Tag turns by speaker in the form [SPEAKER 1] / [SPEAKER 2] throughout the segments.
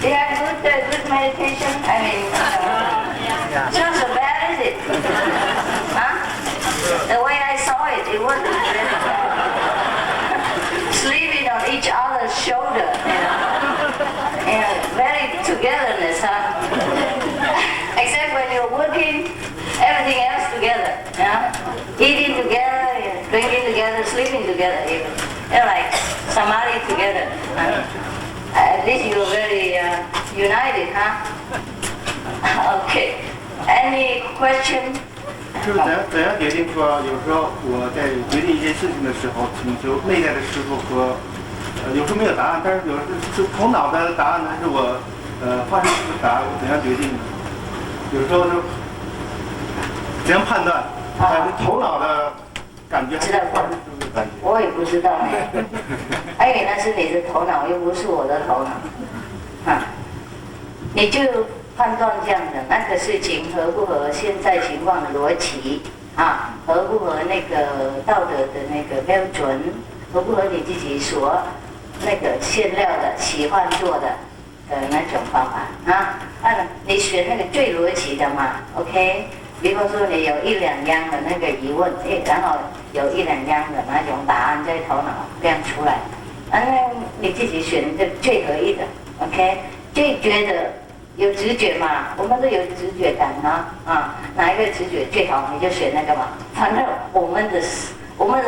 [SPEAKER 1] You have good meditation? I mean, it's not so bad, is it? Huh? The way I saw it, it wasn't really bad. Sleeping on each other's shoulder, very togetherness, huh? Except when you're working, everything else together, eating together, drinking together, sleeping together, even. They're like samadhi together. At least you're very united, huh? Okay. Any question?
[SPEAKER 2] 就是怎样决定说，有时候我在决定一件事情的时候，请求内在的师傅和有时候没有答案，但是有时候是头脑的答案呢，还是我发生的答案，我怎样决定呢？有时候是怎样判断？是头脑的感觉还是发生师傅的感觉？
[SPEAKER 1] 我也不知道呢，因为那是你的头脑，又不是我的头脑，你就判断这样的那个事情合不合现在情况的逻辑合不合那个道德的那个标准，合不合你自己所那个馅料的喜欢做的那种方法你选那个最逻辑的嘛 ，OK？ 比方说你有一两样的那个疑问，然后有一两样的那种答案在头脑亮出来，那你自己选的最合意的 ，OK？ 最觉得有直觉嘛，我们都有直觉感哪一个直觉最好你就选那个嘛。反正我们的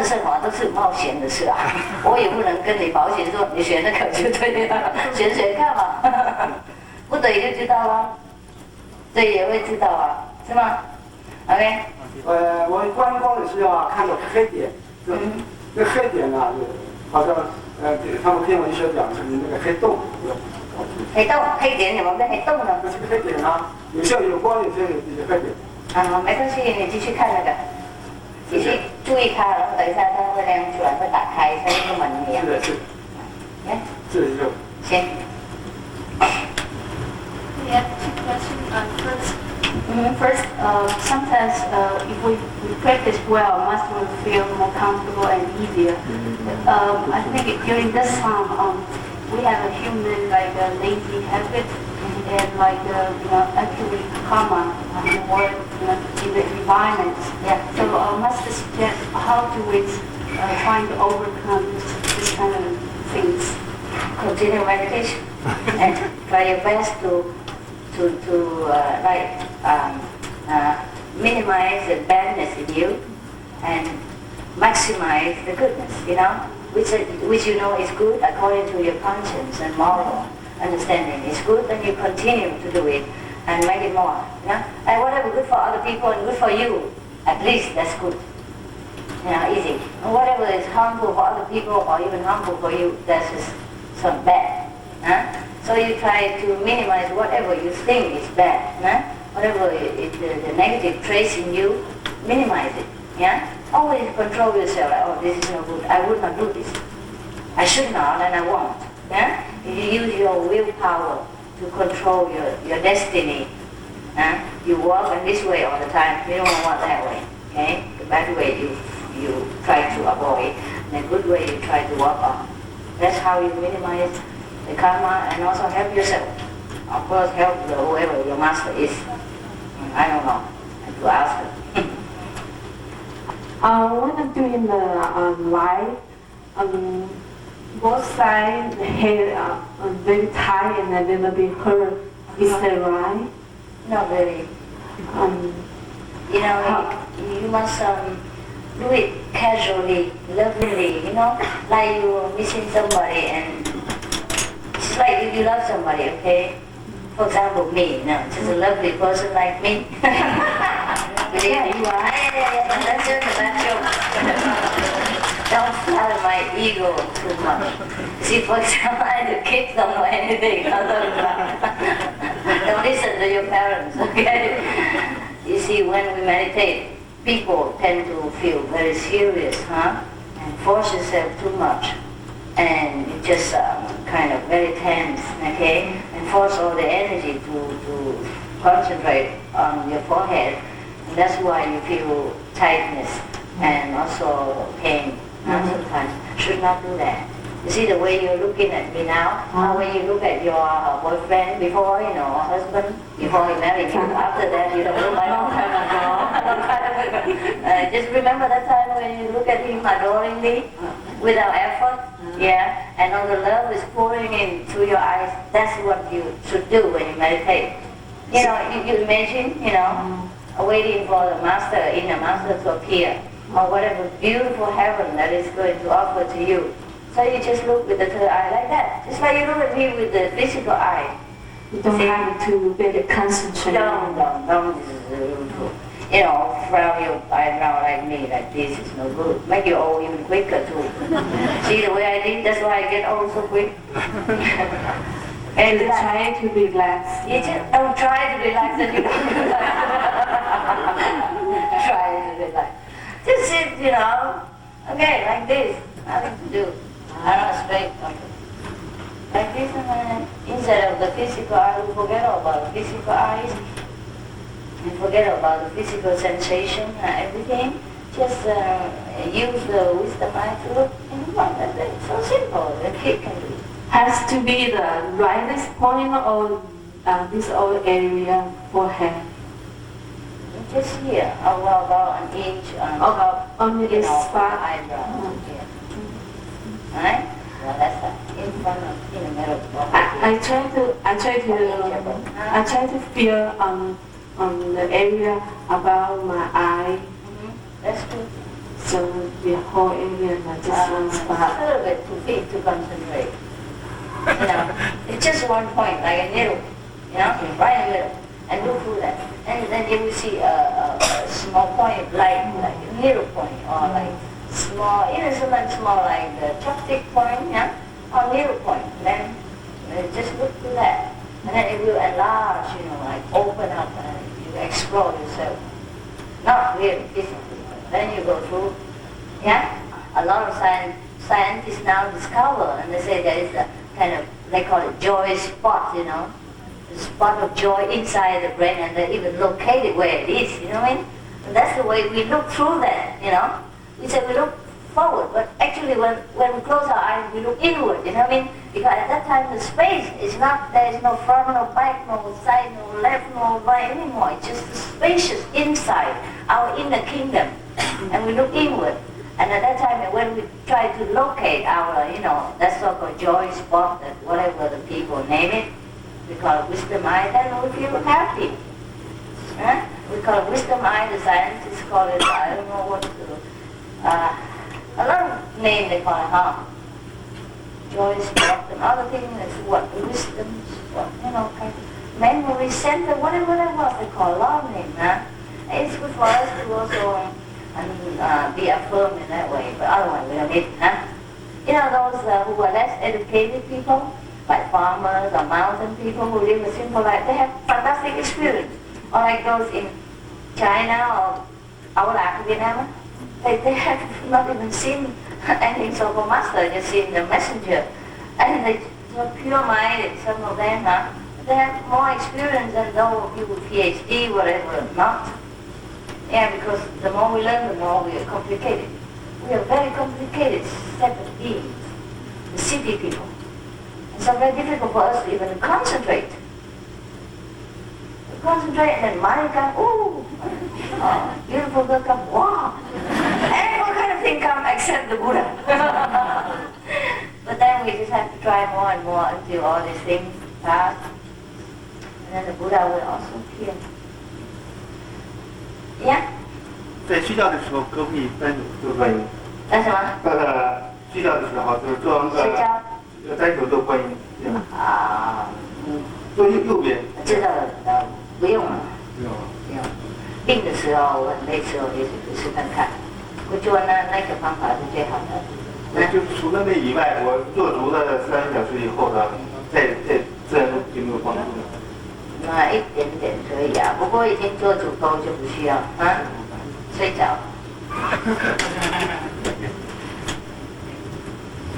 [SPEAKER 1] 生活都是冒险的事我也不能跟你保险说你选那个就对了，选看嘛，不对就知道了，对也会知道是吗 ？OK。
[SPEAKER 3] 我观光的时候看到黑点，那黑点呢，好像他们天文学讲是那个黑洞。
[SPEAKER 1] 黑洞、黑点怎么变黑洞呢？
[SPEAKER 3] 不是黑点有时候有光，有时候有黑点。
[SPEAKER 1] 没关系，你继续看那个，继续注意它，然后等一下它会亮出来，会打开，像一个门一样。
[SPEAKER 3] 是的，是。这就。
[SPEAKER 1] 行。
[SPEAKER 4] We have two questions. First, sometimes if we practice well, must we feel more comfortable and easier. I think during this time, we have a human like a lazy habit and like actually karma or in the environment. So must suggest how to trying to overcome this kind of things.
[SPEAKER 1] Continue meditation and try your best to minimize the badness in you and maximize the goodness, which you know is good according to your conscience and moral understanding. It's good, then you continue to do it and make it more. And whatever good for other people and good for you, at least that's good. Easy. And whatever is harmful for other people or even harmful for you, that's just some bad. So you try to minimize whatever you think is bad. Whatever the negative trace in you, minimize it. Always control yourself. Like, oh, this is no good. I would not do this. I should not, and I won't. You use your willpower to control your destiny. You walk in this way all the time. You don't walk that way. Okay? The bad way you try to avoid. The good way you try to walk on. That's how you minimize the karma and also help yourself. Of course, help whoever your master is. I don't know. I have to ask her.
[SPEAKER 4] When I'm doing the light, both sides the hair are very tight and a little bit hurt. Is that right?
[SPEAKER 1] Not very. You must do it casually, lovingly. Like you're missing somebody, and it's like you love somebody. Okay. For example, me, just a lovely person like me. Yeah, you are. That's joke. Don't flatter my ego too much. See, for example, the kids don't know anything. Don't listen to your parents, okay? You see, when we meditate, people tend to feel very serious, and force yourself too much. And you just kind of very tense, okay? And force all the energy to concentrate on your forehead. And that's why you feel tightness and also pain. Sometimes should not do that. You see the way you're looking at me now, how when you look at your boyfriend before, husband, before he married you. After that, you don't look like long time ago. Just remember that time when you look at him adoringly, without effort, and all the love is pouring in through your eyes. That's what you should do when you meditate. You imagine, waiting for the master, inner master to appear, or whatever beautiful heaven that is going to offer to you. So you just look with the third eye like that. Just like you look at me with the physical eye.
[SPEAKER 4] You don't have to really concentrate.
[SPEAKER 1] Don't. Frown your eyebrow like me, like this is no good. Make you old even quicker too. See the way I did? That's why I get old so quick.
[SPEAKER 4] And try to relax.
[SPEAKER 1] You just don't try to relax and you don't relax. Try to relax. Just sit, okay, like this. Nothing to do. I don't straight. Like this, and then instead of the physical eye, we forget about the physical eyes. We forget about the physical sensation and everything. Just use the wisdom eye to look in front. That's it. So simple. The kid can do it.
[SPEAKER 4] Has to be the brightest point or this old area forehead.
[SPEAKER 1] Just here, about an inch on top,
[SPEAKER 4] on this spot.
[SPEAKER 1] Eyebrow. Right? Well, that's in front of, in the middle.
[SPEAKER 4] I try to feel on the area above my eye.
[SPEAKER 1] That's good.
[SPEAKER 4] So the whole area is just one spot.
[SPEAKER 1] A little bit too big to concentrate. It's just one point, like a needle. Right in the middle, and look through that, and then you will see a small point, like a needle point, or like small, small like the chopstick point, or needle point. Then just look through that, and then it will enlarge, like open up, and you explore yourself. Not really physically. Then you go through, a lot of scientists now discover, and they say there is a kind of, they call it joy spot, the spot of joy inside the brain, and they even locate it where it is, you know what I mean? And that's the way we look through that, We say we look forward, but actually when we close our eyes, we look inward, you know what I mean? Because at that time the space is not, there is no front, no back, no side, no left, no right anymore. It's just the spacious inside, our inner kingdom. And we look inward. And at that time, when we try to locate our, that so-called joy spot, that whatever the people name it, we call it wisdom eye, then we feel happy. We call it wisdom eye, the scientists call it, I don't know what a lot of names they call it, joy spot, and other things is what, wisdom spot, kind of memory center, whatever that was, they call a lot of names, It's good for us to also be affirmed in that way, but otherwise we don't need it, those who are less educated people, like farmers or mountain people who live a simple life, they have fantastic experience. Or like those in China or our Vietnam, they have not even seen any so-called master, just seen the messenger. And they are pure-minded, some of them, they have more experience than those people with PhD, whatever, not. Because the more we learn, the more we are complicated. We are very complicated set of beings, the city people. It's so very difficult for us to even concentrate. And then money comes, beautiful girl comes, wow. And what kind of thing comes except the Buddha? But then we just have to try more and more until all these things pass. And then the Buddha will also appear.
[SPEAKER 2] 在睡觉的时候，可不可以单手做观音？
[SPEAKER 1] 干什么？
[SPEAKER 2] 睡觉的时候就是做单手做观音。做右边。
[SPEAKER 1] 知道了，不用了。不用。病的时候，我很累的时候，也是看看。我做那个方法是最好的。
[SPEAKER 2] 就除了那以外，我做足了3个小时以后呢，再自然就没有帮助了。
[SPEAKER 1] 那一点点可以啊，不过已经做足够就不需要睡着。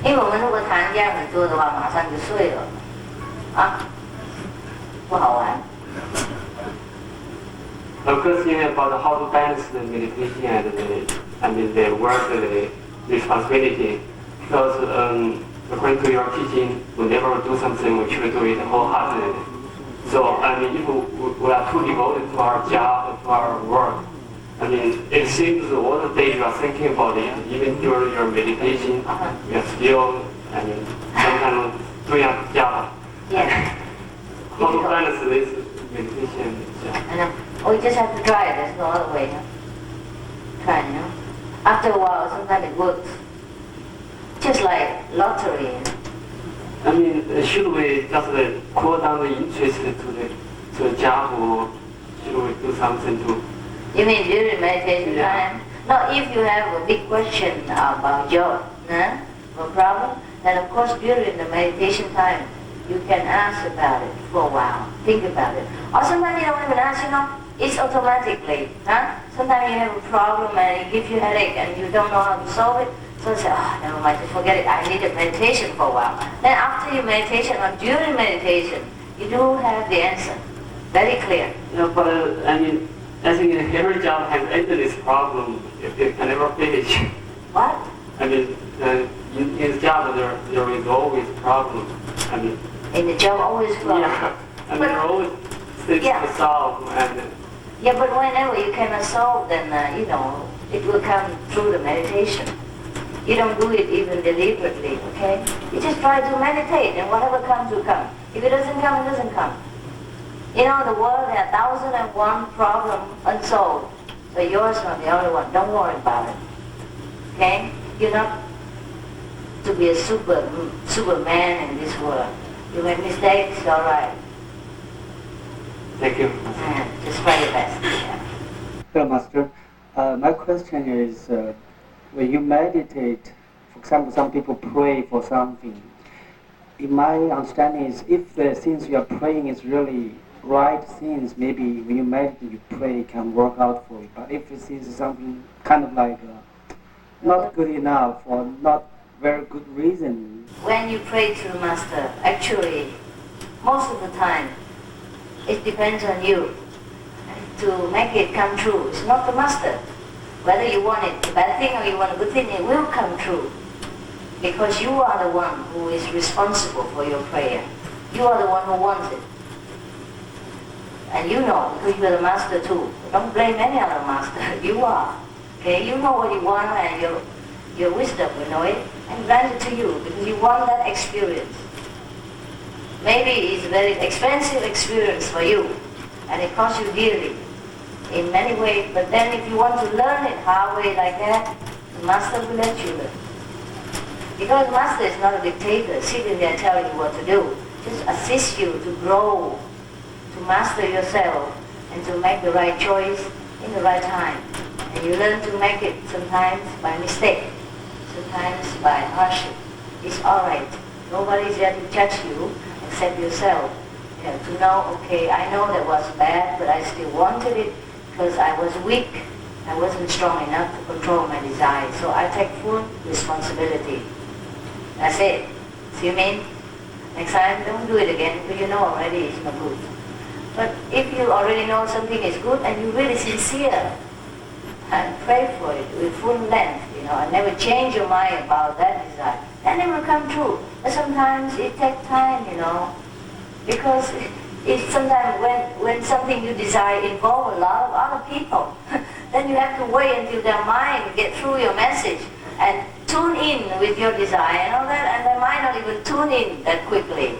[SPEAKER 1] 因为我们如果谈这样子做的话，马上就睡了，不好玩。
[SPEAKER 5] A question about how to balance the meditation and the work responsibility. Because according to your teaching, whenever we do something, we should do it wholeheartedly. So, I mean, if we are too devoted to our job, to our work, I mean, it seems all the day you are thinking about it, even during your meditation, you are still, I mean, sometimes doing a job.
[SPEAKER 1] Yeah.
[SPEAKER 5] How to balance this meditation?
[SPEAKER 1] We just have to try it. There's no other way. Try, After a while, sometimes it works. Just like lottery.
[SPEAKER 5] I mean, should we just cool down the interest to the job, or should we do something to?
[SPEAKER 1] You mean during meditation time? No, if you have a big question about job, no problem, then of course during the meditation time, you can ask about it for a while, think about it. Or sometimes you don't even ask, it's automatically. Sometimes you have a problem and it gives you a headache and you don't know how to solve it. So you say, never mind, just forget it. I need a meditation for a while. Then after your meditation or during meditation, you do have the answer. Very clear.
[SPEAKER 5] But I mean, I think every job has endless problem. It can never finish.
[SPEAKER 1] What?
[SPEAKER 5] I mean, in the job there is always problem. I mean.
[SPEAKER 1] In the job always problem.
[SPEAKER 5] Yeah. And there are always things to solve. And
[SPEAKER 1] yeah, but whenever you cannot solve, then it will come through the meditation. You don't do it even deliberately, okay? You just try to meditate, and whatever comes will come. If it doesn't come, it doesn't come. In the world, there are 1,001 problems unsolved. So yours not the only one. Don't worry about it. Okay? You're not to be a superman in this world. You make mistakes, all right.
[SPEAKER 5] Thank you.
[SPEAKER 1] Just try your best. Yeah.
[SPEAKER 6] Hello, Master. My question is, when you meditate, for example, some people pray for something. In my understanding is, if the things you are praying is really right things, maybe when you meditate, you pray, it can work out for you. But if it is something kind of like not good enough or not very good reason.
[SPEAKER 1] When you pray to the Master, actually, most of the time, it depends on you to make it come true. It's not the Master. Whether you want it a bad thing or you want a good thing, it will come true. Because you are the one who is responsible for your prayer. You are the one who wants it. And you know, because you are the Master too. Don't blame any other Master. You are. Okay? You know what you want and your wisdom will know it and grant it to you because you want that experience. Maybe it's a very expensive experience for you and it costs you dearly in many ways, but then if you want to learn it halfway like that, the Master will let you learn. Because the Master is not a dictator sitting there telling you what to do. Just assist you to grow, to master yourself and to make the right choice in the right time. And you learn to make it sometimes by mistake, sometimes by hardship. It's alright. Nobody's there to judge you except yourself. You know, to know, okay, I know that was bad, but I still wanted it because I was weak. I wasn't strong enough to control my desire. So I take full responsibility. That's it. See what I mean? Next time, don't do it again because you know already it's not good. But if you already know something is good and you're really sincere and pray for it with full length, and never change your mind about that desire, then it will come true. But sometimes it takes time, because it's sometimes when something you desire involves a lot of other people, then you have to wait until their mind get through your message and tune in with your desire and all that, and they might not even tune in that quickly,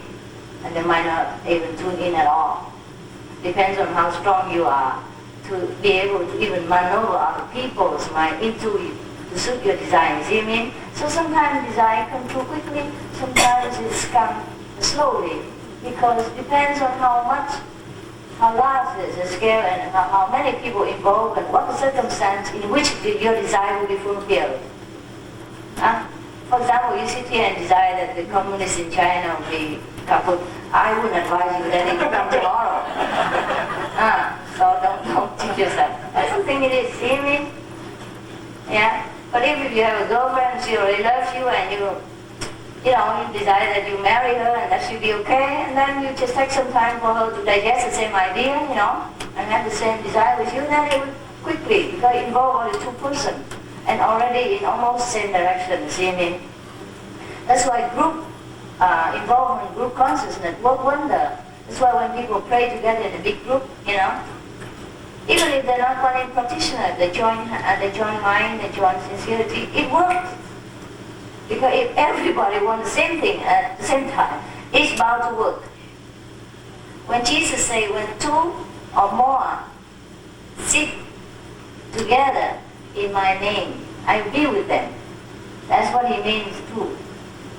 [SPEAKER 1] and they might not even tune in at all. Depends on how strong you are to be able to even maneuver other people's mind into you to suit your desire. See what I mean? So sometimes desire comes too quickly, sometimes it's come slowly, because it depends on how large is the scale and how many people involved and what the circumstance in which your desire will be fulfilled. For example, you sit here and desire that the communists in China will be kaput. I wouldn't advise you that it will come tomorrow. So don't teach yourself. That's the thing it is, see me? Yeah? But if you have a girlfriend, she really loves you and you desire that you marry her and that she'll be okay, and then you just take some time for her to digest the same idea, and have the same desire with you, then it will quickly, because it involves only two persons, and already in almost same direction, see me? That's why group involvement, group consciousness work wonder. That's why when people pray together in a big group, even if they're not one practitioner, they join mind, they join sincerity, it works. Because if everybody wants the same thing at the same time, it's bound to work. When Jesus said, when two or more sit together in my name, I will be with them. That's what he means too.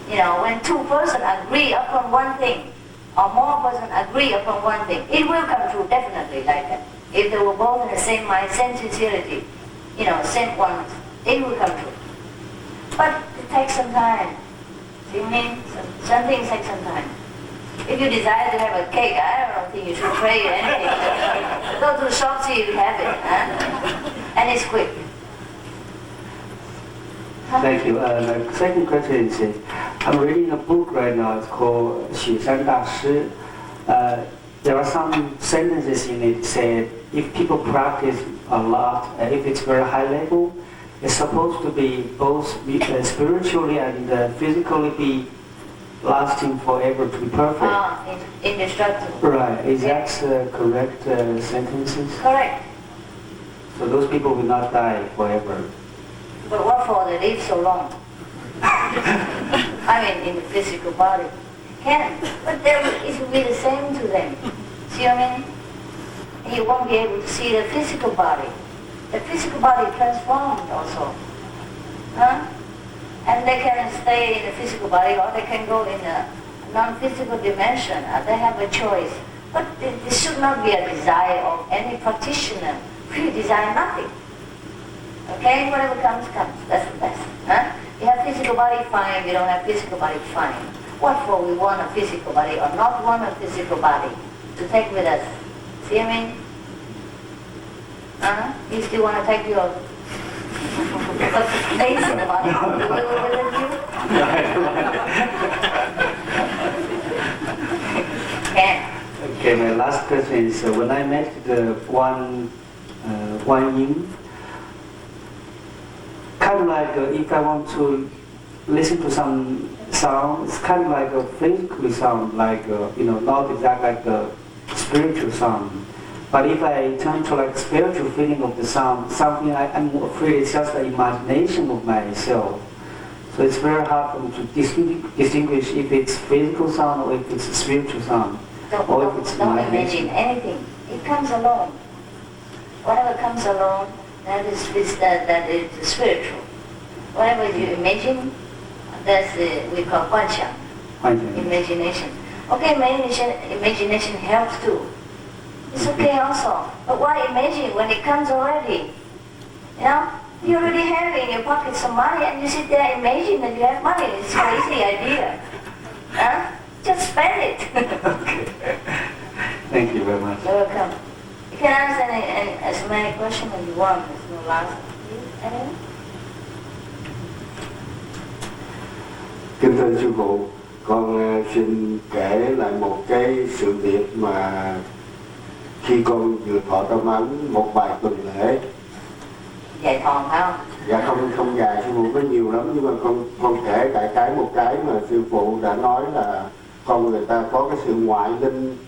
[SPEAKER 1] When two persons agree upon one thing, or more persons agree upon one thing, it will come true definitely like that. If they were both in the same mind, same sincerity, same one, it will come true. But it takes some time. See what I mean? Some things take some time. If you desire to have a cake, I don't think you should pray or anything. Go to the shop, see if you have it. And it's quick.
[SPEAKER 6] Thank you. My second question is, I'm reading a book right now. It's called 雪山大师. There are some sentences in it said, if people practice a lot, if it's very high level, it's supposed to be both spiritually and physically be lasting forever, to be perfect.
[SPEAKER 1] Indestructible.
[SPEAKER 6] Right. Is that correct sentences?
[SPEAKER 1] Correct.
[SPEAKER 6] So those people will not die forever.
[SPEAKER 1] But what for they live so long? I mean, in the physical body. Can, but it will be the same to them. See what I mean? You won't be able to see the physical body. The physical body transformed also. And they can stay in the physical body or they can go in a non-physical dimension. They have a choice. But this should not be a desire of any practitioner. We desire nothing. Okay, whatever comes, comes. That's the best. You have physical body, fine. You don't have physical body, fine. What for we want a physical body or not want a physical body to take with us? See what I mean? You still want to take your face in the body with you? Yeah.
[SPEAKER 6] Okay, my last question is, when I met the Guan Yin, kind of like if I want to listen to some sound, it's kind of like a physical sound, like not exactly like a spiritual sound. But if I turn to like spiritual feeling of the sound, something I'm afraid it's just the imagination of myself. So it's very hard for me to distinguish if it's physical sound or if it's a spiritual sound.
[SPEAKER 1] Don't imagine anything. It comes alone. Whatever comes alone, that is spiritual. Whatever you imagine, that's we call 幻想, imagination. Okay, imagination helps too. It's okay also. But why imagine when it comes already? You already have in your pocket some money and you sit there and imagine that you have money. It's a crazy idea. Just spend it.
[SPEAKER 6] Okay. Thank you very much.
[SPEAKER 1] You're welcome. You can ask as many questions as you want. There's no last. Anyone?
[SPEAKER 7] Kính thưa sư phụ, con xin kể lại một cái sự việc mà khi con vừa thọ tâm ấn một vài tuần lễ.
[SPEAKER 1] Dài thòn phải không?
[SPEAKER 7] Dạ không dài, sư phụ có nhiều lắm, nhưng mà con kể đại khái một cái mà sư phụ đã nói là con người ta có cái sự ngoại linh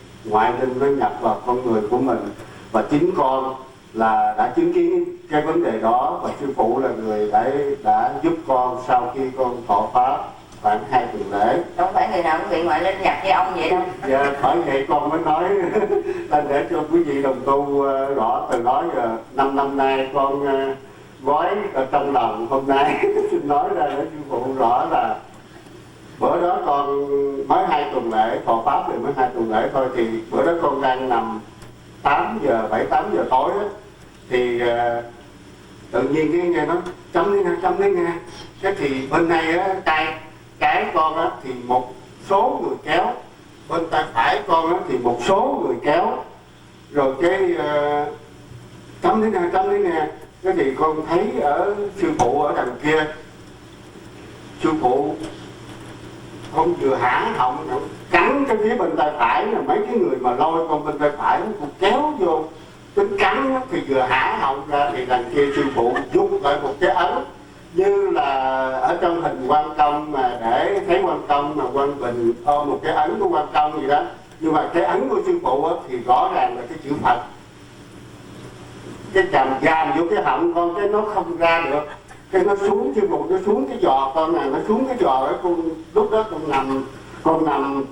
[SPEAKER 7] nó nhập vào con người của mình, và chính con là đã chứng kiến cái vấn đề đó, và sư phụ là người đã giúp con sau khi con thọ pháp khoảng 2 tuần lễ.
[SPEAKER 1] Không phải người nào cũng bị ngoại linh nhập như ông vậy đâu.
[SPEAKER 7] Dạ, bởi vậy con mới nói để cho quý vị đồng tu rõ. Từ đó giờ 5 năm nay con gói ở trong lòng hôm nay xin nói ra để sư phụ rõ là bữa đó con mới 2 tuần lễ thọ pháp thì mới 2 tuần lễ thôi, thì bữa đó con đang nằm 7-8 giờ tối đó, thì tự nhiên cái nghe nó chấm đi nghe, cái thì bên này á cái con á thì một số người kéo, bên tay phải con á thì một số người kéo, rồi cái chấm đi nè, cái thì con thấy ở sư phụ ở đằng kia, sư phụ con vừa hả họng cắn cái phía bên tay phải, là mấy cái người mà lôi con bên tay phải cũng kéo vô tính cắn thì vừa hả họng ra, thì đằng kia sư phụ rút lại một cái ấn như là ở trong hình Quan Công mà để thấy Quan Công mà Quan Bình ôm một cái ấn của Quan Công gì đó, nhưng mà cái ấn của sư phụ thì rõ ràng là cái chữ Phật. Cái chàm dàm vô cái họng con cái nó không ra được, cái nó xuống sư phụ, nó xuống cái giò con này, nó xuống cái giò đó, con lúc đó con nằm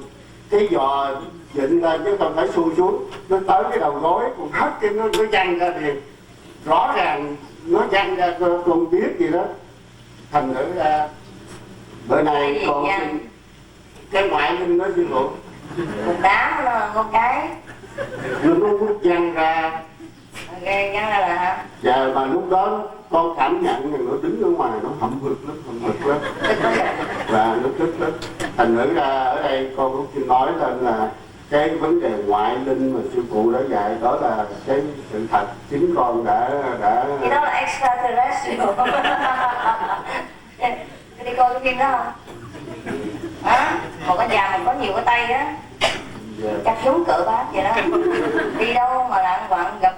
[SPEAKER 7] cái giò dựng lên chứ không phải xuôi xuống, nó tới cái đầu gối con hất cái nó văng ra liền, rõ ràng nó văng ra, con biết gì đó. Thành thử ra bữa nay con xin cái ngoại linh nói sư phụ
[SPEAKER 1] Mình đá nó con cái
[SPEAKER 7] nó văng ra.
[SPEAKER 1] ok, văng ra là hả?
[SPEAKER 7] Dạ, mà lúc đó con cảm nhận rằng nó đứng ở ngoài nó hậm hực lắm, và nó tức lắm. Thành thử ra ở đây con cũng xin nói lên là cái vấn đề ngoại linh mà sư phụ đã dạy đó là cái sự thật, chính con đã
[SPEAKER 1] Thì đó là extraterrestrial. Đi coi cái phim đó không? Hả? Một cái già mình có nhiều cái tay á, chắc giống cỡ bác vậy đó. Đi đâu mà lạng quạng gặp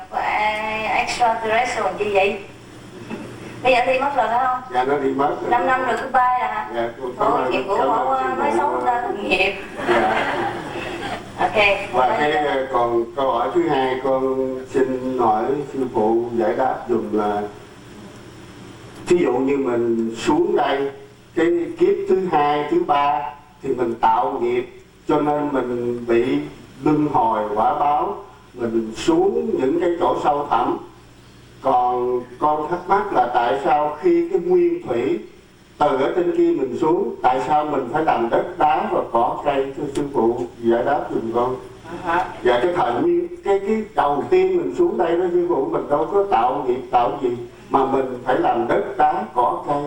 [SPEAKER 1] extraterrestrial như vậy? Bây giờ đi mất rồi phải không?
[SPEAKER 7] Dạ, nó đi mất rồi.
[SPEAKER 1] 5 năm rồi goodbye à?
[SPEAKER 7] Dạ,
[SPEAKER 1] thôi nghiệp của mẫu nói xấu người ta tội nghiệp.
[SPEAKER 7] Dạ.
[SPEAKER 1] Ok.
[SPEAKER 7] Và cái còn câu hỏi thứ hai con xin hỏi sư phụ giải đáp dùm là ví dụ như mình xuống đây cái kiếp thứ hai, thứ ba thì mình tạo nghiệp cho nên mình bị luân hồi quả báo, mình xuống những cái chỗ sâu thẳm. Còn con thắc mắc là tại sao khi cái nguyên thủy từ ở trên kia mình xuống, tại sao mình phải làm đất đá và cỏ cây? Thưa sư phụ giải đáp giùm con. Dạ, cái thời nguyên cái đầu tiên mình xuống đây đó sư phụ, mình đâu có tạo nghiệp tạo gì mà mình phải làm đất đá cỏ cây.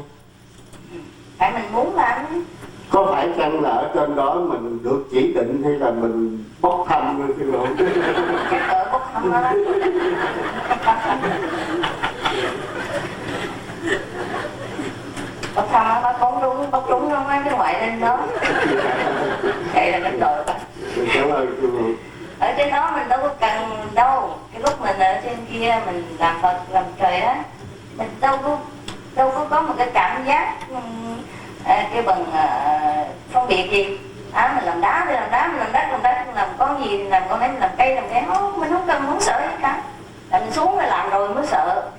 [SPEAKER 1] Phải mình muốn làm.
[SPEAKER 7] Có phải chăng là ở trên đó mình được chỉ định hay là mình bốc thăm thôi sư phụ?
[SPEAKER 1] Chắc cỡ bốc thăm đó đó. Bốc thăm á, bốc trúng nó mấy cái ngoại linh đó. Vậy là đánh đội.
[SPEAKER 7] Cảm ơn sư phụ.
[SPEAKER 1] Ở trên đó mình đâu có cần đâu. Cái lúc mình ở trên kia mình làm Phật làm trời đó, mình đâu có một cái cảm giác cái bằng phân biệt gì. Mình làm đá thì làm đá, mình làm đất làm đất, mình làm con gì làm con đấy, mình làm cây làm cái, mình không cần muốn sợ gì cả. Là mình xuống rồi làm rồi mới sợ.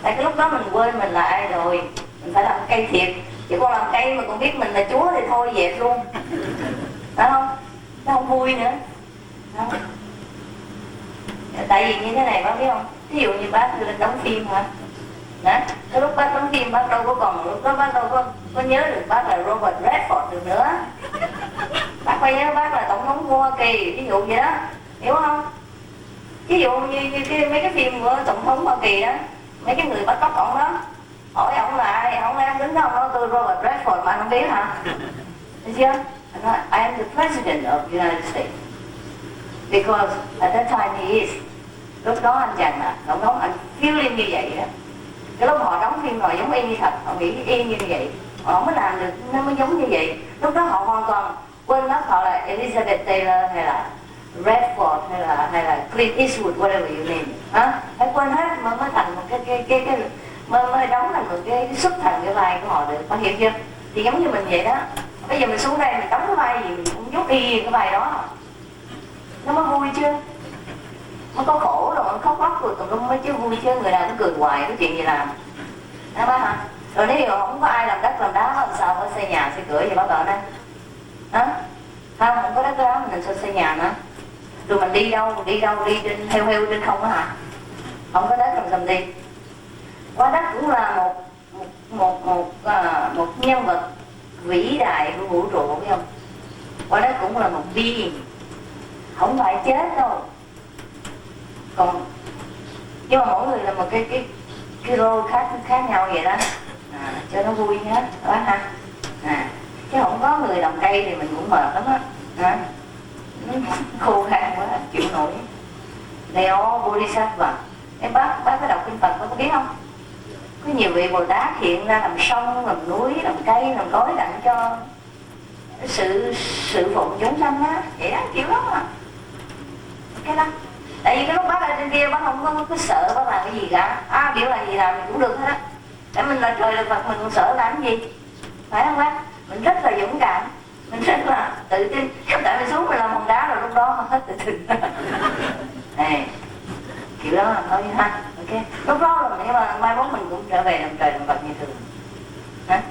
[SPEAKER 1] Tại cái lúc đó mình quên mình là ai rồi, mình phải làm cây thiệt. Chứ con làm cây mà con biết mình là Chúa thì thôi dẹp luôn, phải không? Nó không vui nữa. Đó. Tại vì như thế này bác biết không? Ví dụ như bác lên đóng phim hả? Đó. Cái lúc bác đóng phim bác đâu có còn, lúc đó bác đâu có nhớ được bác là Robert Redford được nữa. Bác phải nhớ bác là tổng thống của Hoa Kỳ, ví dụ vậy đó, hiểu không? Ví dụ như mấy cái phim của tổng thống Hoa Kỳ đó, mấy cái người bắt cóc ổng đó, hỏi ổng là ai, ổng đang đứng đó, ổng nói tôi Robert Redford mà anh không biết hả? Thấy chưa? Anh nói I am the president of the United States because at that time he is. Lúc đó anh chàng là tổng thống, anh feeling như vậy đó. Cái lúc họ đóng phim họ giống y như thật, họ nghĩ y như vậy, họ mới làm được, nó mới giống như vậy. Lúc đó họ hoàn toàn quên mất họ là Elizabeth Taylor hay là Redford hay là Clint Eastwood, whatever you name it. Phải quên hết mới thành một cái mới đóng thành một cái xuất thành cái vai của họ được, bạn hiểu chưa? Thì giống như mình vậy đó. Bây giờ mình xuống đây mình đóng cái vai gì mình cũng giúp y cái vai đó, nó mới vui chưa? Nó có khổ rồi, nó khóc lóc rồi tùm lum mới chứ vui chứ, người nào cũng cười hoài cái chuyện gì làm. Đó bác hả? Rồi nếu như không có ai làm đất làm đá làm sao phải xây nhà xây cửa gì bác ở đây? Không có đất đá mình sao xây nhà nữa? Rồi mình đi đâu đi trên heo trên không á hả? Không có đất làm gì? Quá đất cũng là một nhân vật vĩ đại của vũ trụ, phải không? Quá đất cũng là một being, không phải chết đâu. Còn nhưng mà mỗi người là một cái role khác nhau vậy đó, cho nó vui nhé bác ha. Chứ không có người làm cây thì mình cũng mệt lắm á, khô khan quá chịu nổi. Neo Bodhisattva, em bác có đọc kinh Phật có biết không? Có nhiều vị Bồ Tát hiện ra làm sông, làm núi, làm cây, làm cối đặng cho sự phụng chúng sanh á, vậy đó, chịu lắm à. Cái đó. Tại vì cái lúc bác ở trên kia bác không có sợ bác làm cái gì cả, biểu là gì làm mình cũng được hết á. Để mình là trời là Phật mình còn sợ làm gì, phải không bác? Mình rất là dũng cảm, mình rất là tự tin. Không tại mình xuống mình làm hòn đá rồi lúc đó mà hết tự tin. Này, kiểu đó là thôi ha, ok. Lúc đó rồi nhưng mà mai mốt mình cũng trở về làm trời làm Phật như thường. Hả?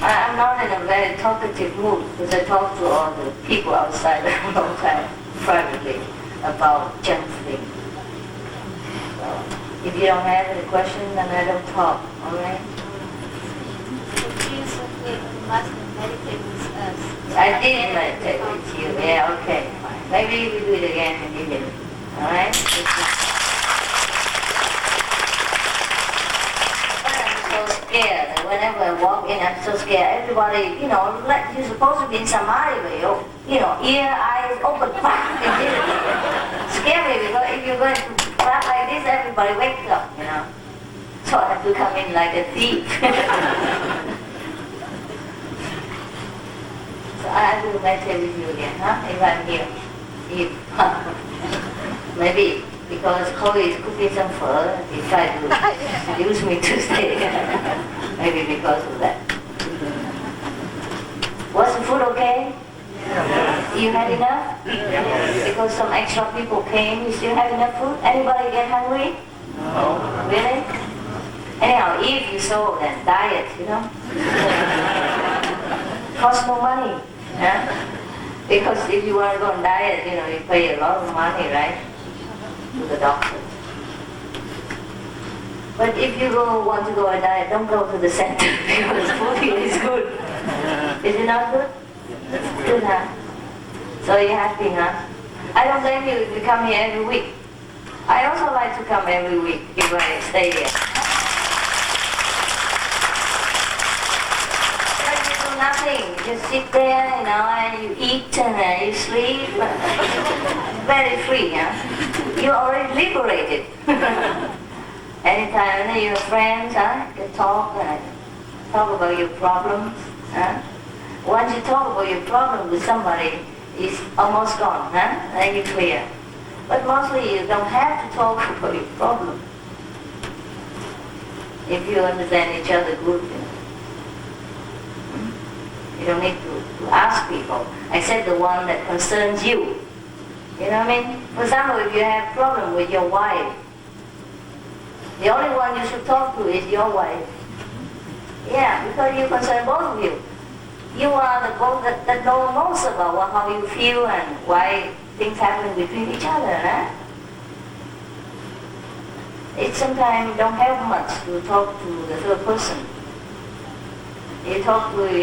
[SPEAKER 1] I'm not in a very talkative mood because I talk to all the people outside all the time privately about junk things. So if you don't have any questions, then I don't talk, all right?
[SPEAKER 4] Please must meditate with us.
[SPEAKER 1] I did meditate with you, yeah, okay, fine. Maybe we do it again in the evening, all right? So scared. Whenever I walk in, I'm so scared. Everybody, you know, like you're supposed to be in samadhi, you know, ear, eyes open, scare me because if you're going to clap like this, everybody wakes up, you know. So I have to come in like a thief. So I will meditate with you again, huh? If I'm here. If maybe. Because Chloe is cooking some food, he tried to seduce me to stay. Maybe because of that. Was the food okay? Yeah. You had enough? Yeah. Because some extra people came, you still have enough food? Anybody get hungry? No. Really? Anyhow, if you so, then diet, you know? Cost no money. Huh? Because if you want to go on diet, you know, you pay a lot of money, right? To the doctor. But if you want to go on diet, don't go to the center because food here is good. Is it not good? It's good, huh? So you're happy, huh? I don't blame you if you come here every week. I also like to come every week if I stay here. But you do nothing. You just sit there, you know, and you eat and you sleep. Very free, huh? You're already liberated. Anytime you have friends, huh? You can talk about your problems. Huh? Once you talk about your problem with somebody, it's almost gone, huh? Then you're clear. But mostly you don't have to talk about your problem. If you understand each other good, you know. You don't need to ask people, except the one that concerns you. You know what I mean? For example, if you have problem with your wife, the only one you should talk to is your wife. Yeah, because you concern both of you. You are the both that know most about how you feel and why things happen between each other. Huh? It sometimes don't help much to talk to the third person. You talk to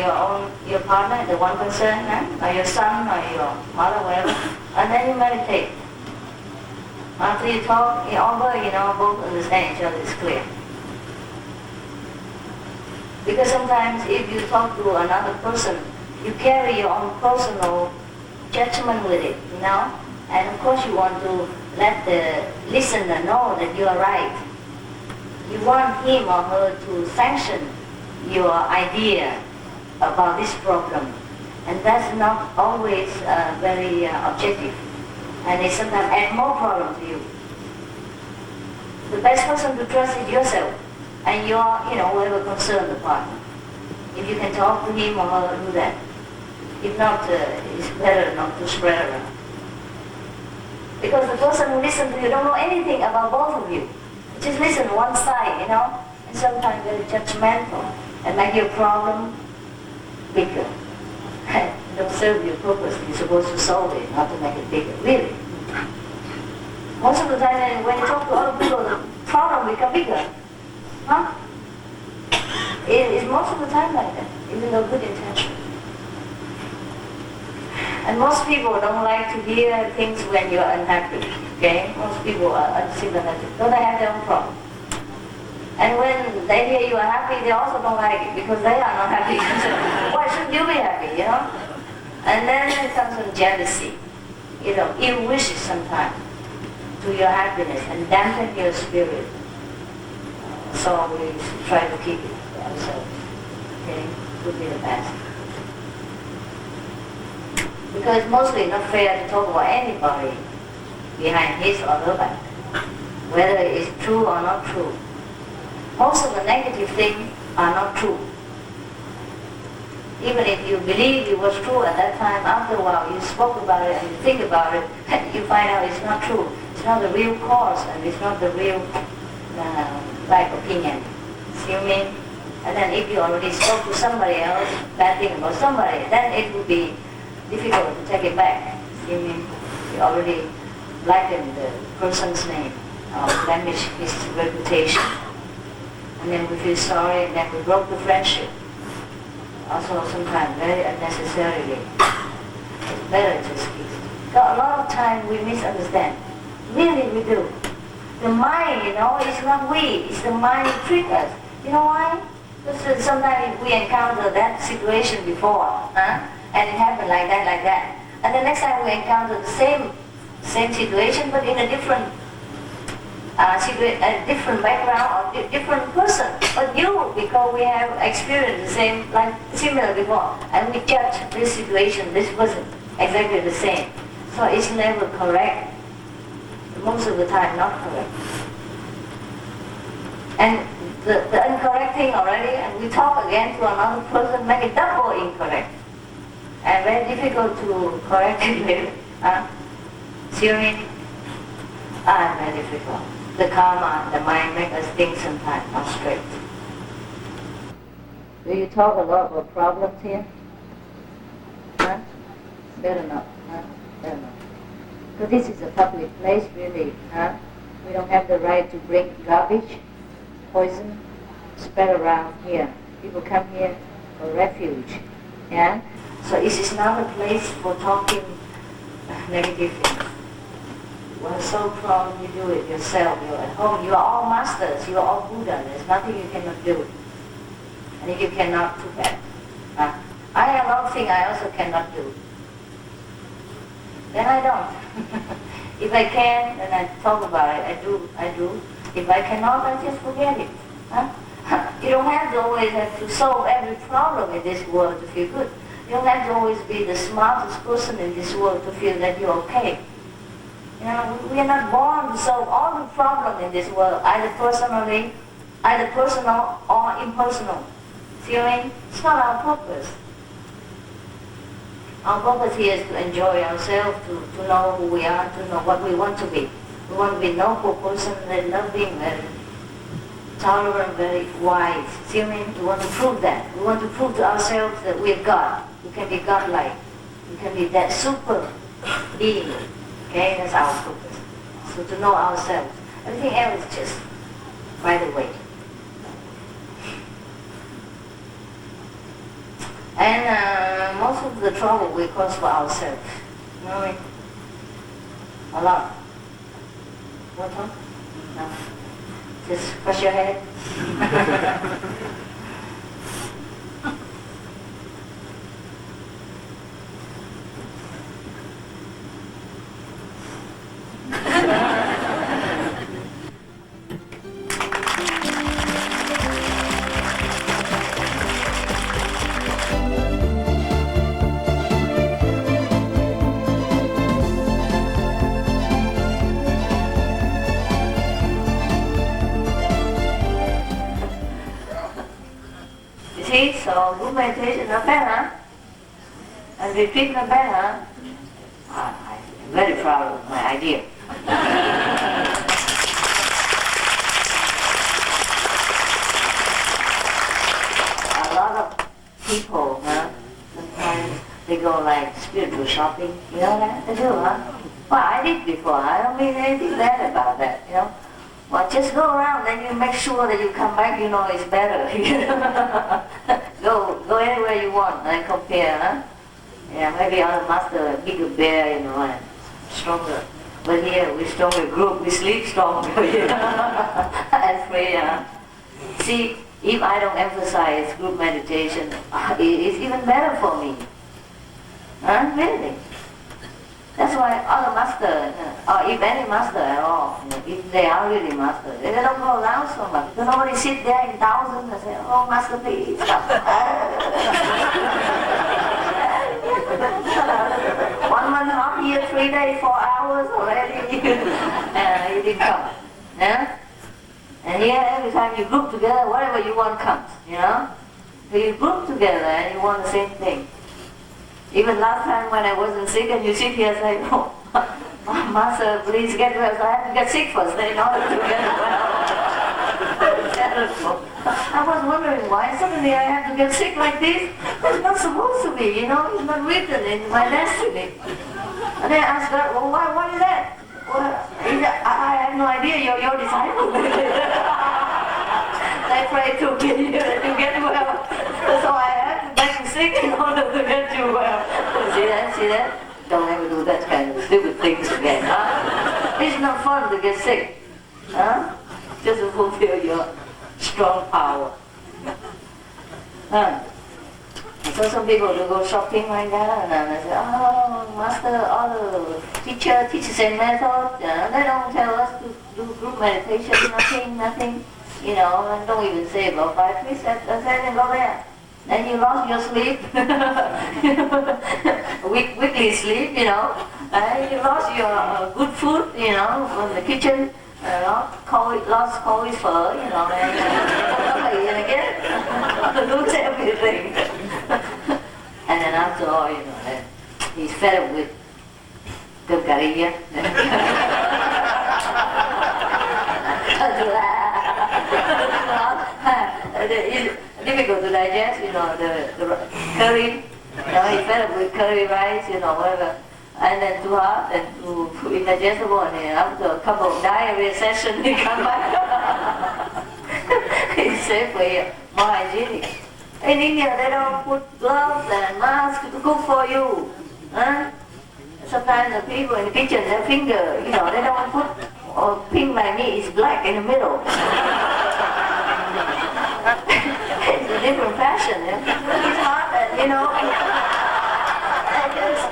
[SPEAKER 1] your partner, the one concerned, or your son, or your mother, whatever, and then you meditate. After you talk, you both understand each other is clear. Because sometimes if you talk to another person, you carry your own personal judgment with it, you know? And of course you want to let the listener know that you are right. You want him or her to sanction your idea about this problem. And that's not always very objective. And it sometimes adds more problem to you. The best person to trust is yourself and your, whoever concerned the partner. If you can talk to him or her, do that. If not, it's better not to spread around. Because the person who listens to you don't know anything about both of you. Just listen one side, and sometimes very judgmental and make your problem bigger. It don't serve your purpose. You're supposed to solve it, not to make it bigger. Really. Most of the time when you talk to other people, the problem becomes bigger. Huh? It is most of the time like that, even though good intention. And most people don't like to hear things when you're unhappy. Okay? Most people are unsympathetic. So they have their own problem. And when they hear you are happy, they also don't like it because they are not happy. So why should you be happy, And then it comes from jealousy. Ill wishes sometimes to your happiness and dampen your spirit. So we try to keep it to ourselves. Okay? Would be the best. Because it's mostly not fair to talk about anybody behind his or her back, whether it's true or not true. Most of the negative things are not true. Even if you believe it was true at that time, after a while you spoke about it and you think about it, and you find out it's not true. It's not the real cause and it's not the real right opinion. See what I mean? And then if you already spoke to somebody else, bad thing about somebody, then it would be difficult to take it back. See what I mean? You already blackened the person's name or damaged his reputation. And then we feel sorry and then we broke the friendship. Also sometimes very unnecessarily. It's better to speak. So a lot of time we misunderstand. Really we do. The mind, it's not we, it's the mind that tricks us. You know why? Because sometimes we encounter that situation before, and it happened like that. And the next time we encounter the same situation but in a different a different background or different person. But you, because we have experienced the same, like similar before, and we judge this situation, this wasn't exactly the same. So it's never correct. Most of the time not correct. And the incorrect thing already, and we talk again to another person, make it double incorrect. And very difficult to correct it later. See what I mean? Very difficult. The karma, the mind make us think sometimes not straight. Do you talk a lot about problems here? Better not. Better not. So this is a public place, really. We don't have the right to bring garbage, poison, spread around here. People come here for refuge. Yeah? So this is not a place for talking negative things. When so proud you do it yourself, you're at home, you are all masters, you are all Buddha, there's nothing you cannot do. And if you cannot, too bad. I have a lot of things I also cannot do. Then I don't. If I can, then I talk about it, I do. If I cannot, I just forget it. You don't have to always have to solve every problem in this world to feel good. You don't have to always be the smartest person in this world to feel that you're okay. We are not born to solve all the problems in this world, either personal or impersonal. See what I mean? It's not our purpose. Our purpose here is to enjoy ourselves, to know who we are, to know what we want to be. We want to be a noble person, very loving, very tolerant, very wise. See what I mean? We want to prove that. We want to prove to ourselves that we're God. We can be God-like. We can be that super being. Okay, that's our purpose. So to know ourselves. Everything else is just by the way. And most of the trouble we cause for ourselves. You know what I mean? A lot. What one? No. Just brush your head. So group meditation not bad, And retreat not bad, I'm very proud of my idea. A lot of people, sometimes they go like spiritual shopping, you know that? They do, Well, I did before. I don't mean anything bad about that, Well, just go around, then you make sure that you come back, it's better. Go anywhere you want and compare, Yeah, maybe other master a bigger bear, and stronger. But here we stronger group, we sleep stronger, and free, See, if I don't emphasize group meditation, it's even better for me. Really. That's why other master, or if any master at all, if they are really master, they don't go around so much. Because nobody sit there in thousands and say, oh, master, please. 1 month, half year, 3 days, 4 hours already. He didn't come. Yeah? And here, every time you group together, whatever you want comes, you know? So you group together and you want the same thing. Even last time when I wasn't sick and you sit here and say, oh, Master, please get well. So I have to get sick first in order to get well. I was wondering why suddenly I have to get sick like this. It's not supposed to be, you know, it's not written in my destiny. And then I asked God, well, why is that? Well, I have no idea, you're your disciple. They pray to me to get well. So I have to get sick in order to get you well. See that? Don't ever do that kind of stupid things again, huh? It's not fun to get sick, huh? Just to fulfill your strong power. Huh? So some people do go shopping like that, and then they say, oh, Master, all the teacher teach the same method. They don't tell us to do group meditation, nothing, you know, and don't even say about 5 precepts. I said, then go there. Then you lost your sleep, weekly sleep, you know, and you lost your good food, you know, from the kitchen, lost cold fur, you know, and again, lose everything. And then after all, you know, he's fed up with Gagaria. It's difficult to digest, you know, the curry, you know, he's fed up with curry rice, you know, whatever. And then too hot and too indigestible, and then after a couple of diarrhea sessions, he come back. It's safer, more hygienic. In India, they don't put gloves and masks to cook for you. Huh? Sometimes the people in the kitchen, their finger, you know, they don't put, or pink like me, it's black in the middle. It's a different fashion. It's hot, and you know, I just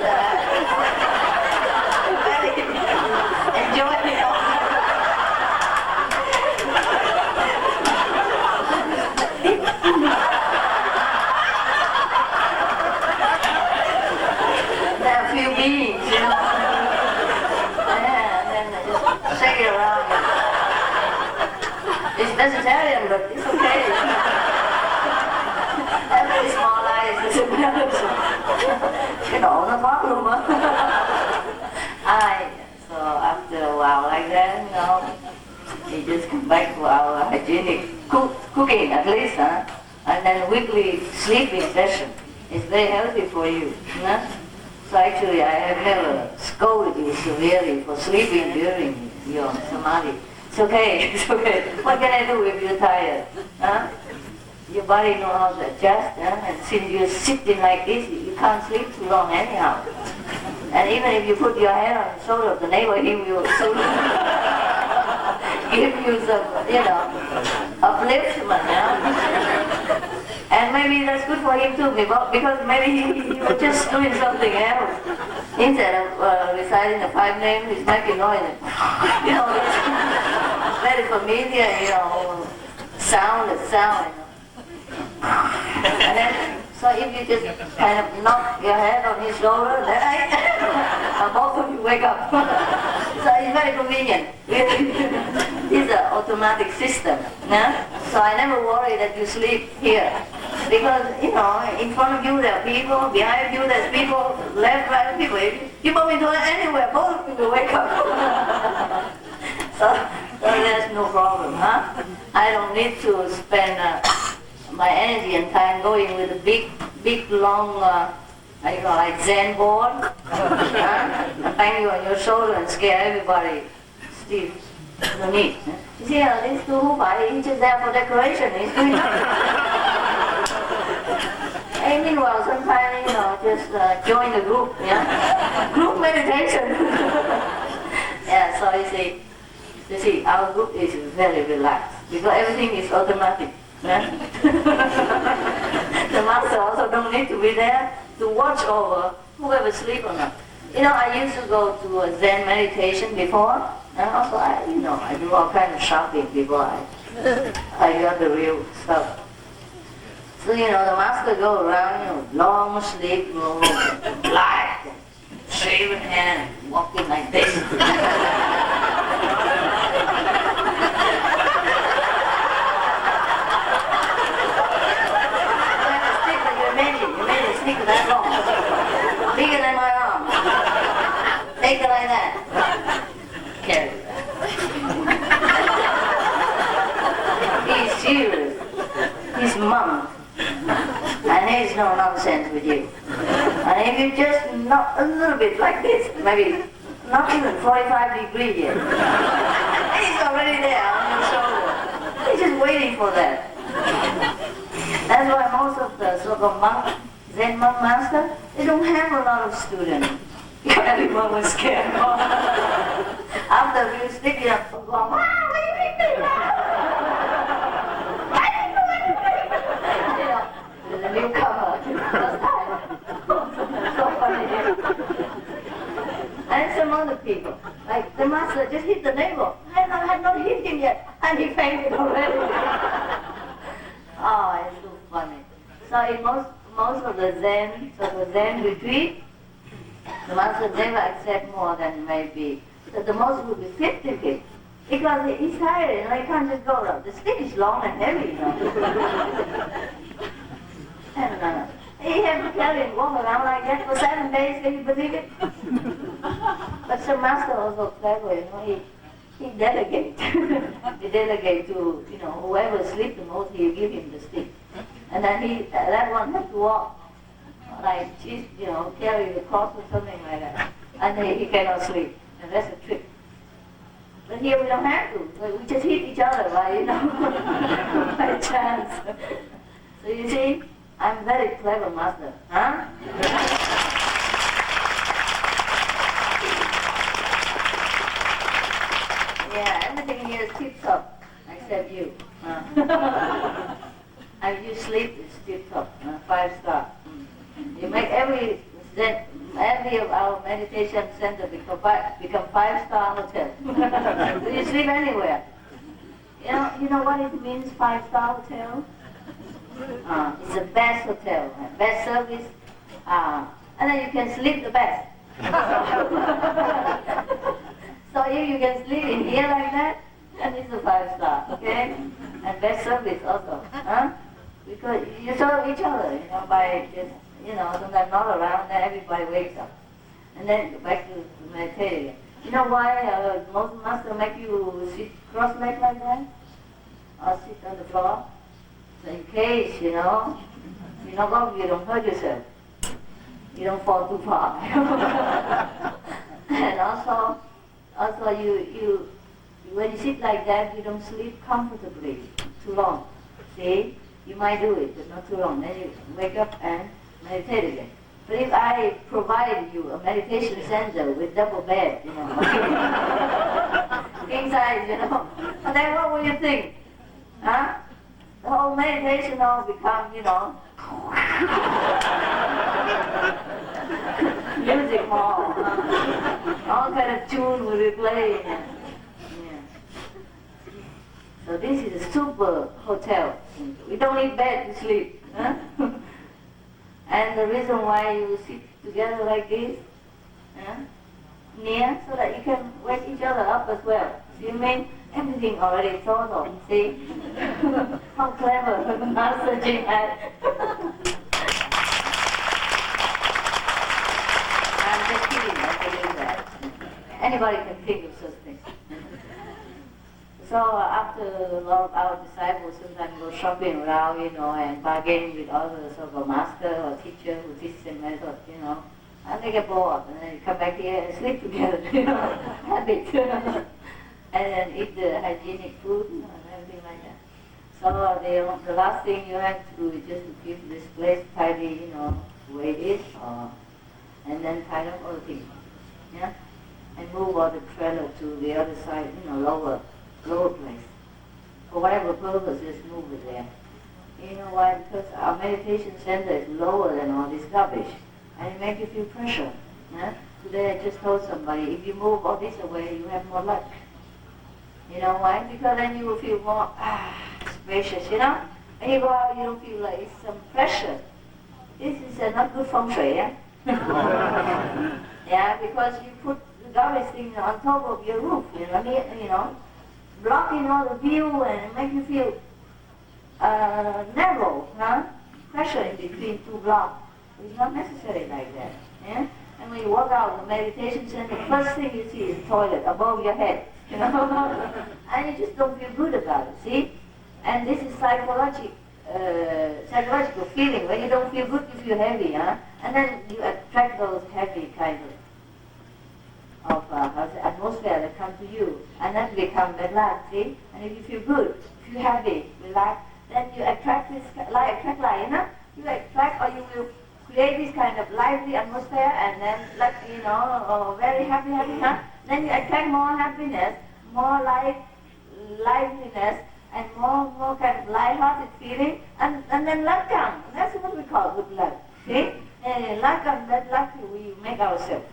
[SPEAKER 1] enjoy it all. There are a few beings, you know. Yeah, and then they just shake it around. It's vegetarian, but it's okay. Every small life is a medicine. You know, no problem. So after a while like that, you know, we just come back to our hygienic cooking at least, huh? And then weekly sleeping session. It's very healthy for you. Huh? So actually I have never scolded you severely for sleeping during your samadhi. It's okay, it's okay. What can I do if you're tired? Huh? Your body knows how to adjust, and since you're sitting like this, you can't sleep too long anyhow. And even if you put your hand on the shoulder of the neighbor, he will soon give you some, you know, upliftment. And maybe that's good for him too, because maybe he was just doing something else. Instead of reciting the 5 names, he's making noise. You know, it's very familiar, you know, sound. And then, so if you just kind of knock your head on his shoulder, then both of you wake up. So it's very convenient. It's an automatic system. Yeah? So I never worry that you sleep here. Because, you know, in front of you there are people, behind you there's people, left, right, people. If you bump into anywhere, both of you will wake up. So there's no problem, huh? I don't need to spend my energy and time going with a big, long, like Zen board, and bang you on your shoulder and scare everybody. Steve, no need. You see, these two he's just there for decoration. He's doing nothing. And meanwhile, sometimes, you know, just join the group, yeah? Group meditation. Yeah, so you see, our group is very relaxed because everything is automatic. Yeah? The master also don't need to be there to watch over whoever sleep or not. You know, I used to go to a Zen meditation before, and also I do all kind of shopping before I got the real stuff. So, you know, the master go around, long sleep, light, shaven hand, walking like this. You made a stick that long, bigger than my arm. Take it like that. Carry that. He's serious. He's monk. And he's no nonsense with you. And if you just knock a little bit like this, maybe not even 45 degrees yet, he's already there on your shoulder. He's just waiting for that. That's why most of the so-called monk, Zen monk master, they don't have a lot of students. Everyone was scared. After a few sticks, you know, wow, what do you think they are? You know, the newcomer, first time. So funny. And some other people, like the master just hit the navel. I had not hit him yet, and he fainted already. Oh, it's so funny. So in most of the Zen, retreat, the master never accept more than maybe. So the most will be 50 feet. Because he's tired, you know, he can't just go around. The stick is long and heavy, you know. And he had to carry and walk around like that for 7 days, can you believe it? But some master also clever, you know, he delegates. He delegates to, you know, whoever sleeps the most, he'll give him the stick. And then that one has to walk, like, you know, carry the cross or something like that. And he cannot sleep. And that's a trick. But here we don't have to. We just hit each other by, you know, by chance. So you see, I'm very clever master. Huh? Yeah, everything here is tip-top, except you. And you sleep, it's tip-top, 5-star. You make every of our meditation center become 5-star hotel. So you sleep anywhere. You know what it means, 5-star hotel? It's the best hotel, best service, and then you can sleep the best. So if you can sleep in here like that, then it's a 5-star, okay? And best service also, huh? Because you serve each other, you know, by just, you know, sometimes not around, then everybody wakes up. And then go back to meditating. You know why most masters make you sit cross-legged like that? Or sit on the floor? So in case, you know, you don't hurt yourself. You don't fall too far. And also you when you sit like that, you don't sleep comfortably too long. See? You might do it, but not too long. Then you wake up and meditate again. But if I provided you a meditation center with double bed, you know, king size, you know, then what will you think? Huh? The whole meditation all become, you know, music hall. All kind of tune will be playing. Yeah. So this is a super hotel. We don't need bed to sleep. Huh? And the reason why you sit together like this, near, so that you can wake each other up as well. So you mean everything already thought of, see? How clever Master Jing had. I'm just kidding, I believe that. Anybody can think of such things. So after a lot of our disciples sometimes go shopping around, you know, and bargain with other so-called master or teacher who teaches them method, you know, and they get bored, and then you come back here and sleep together, you know, habit, and then eat the hygienic food, you know, and everything like that. So the last thing you have to do is just to keep this place tidy, you know, the way it is, and then tidy up all the things, yeah, and move all the trailer to the other side, you know, lower place. For whatever purpose, just move it there. You know why? Because our meditation center is lower than all this garbage. And it makes you feel pressure. Yeah? Today I just told somebody, if you move all this away, you have more luck. You know why? Because then you will feel more spacious, you know? And you go out, you don't feel like it's some pressure. This is not good feng shui, yeah? Yeah, because you put the garbage thing on top of your roof, blocking all the view and make you feel narrow, huh? Pressure in between two blocks. It's not necessary like that. Yeah? And when you walk out of the meditation center, the first thing you see is toilet above your head. And you just don't feel good about it, see? And this is psychological feeling. When you don't feel good, you feel heavy, huh? And then you attract those heavy kind of atmosphere that come to you, and then become relaxed, see? And if you feel good, if you're happy, relaxed, then you attract this, you attract, or you will create this kind of lively atmosphere, and then, very happy, huh? Then you attract more happiness, more liveliness, and more kind of light-hearted feeling, and then luck comes. That's what we call good luck, see? And luck comes, that luck we make ourselves.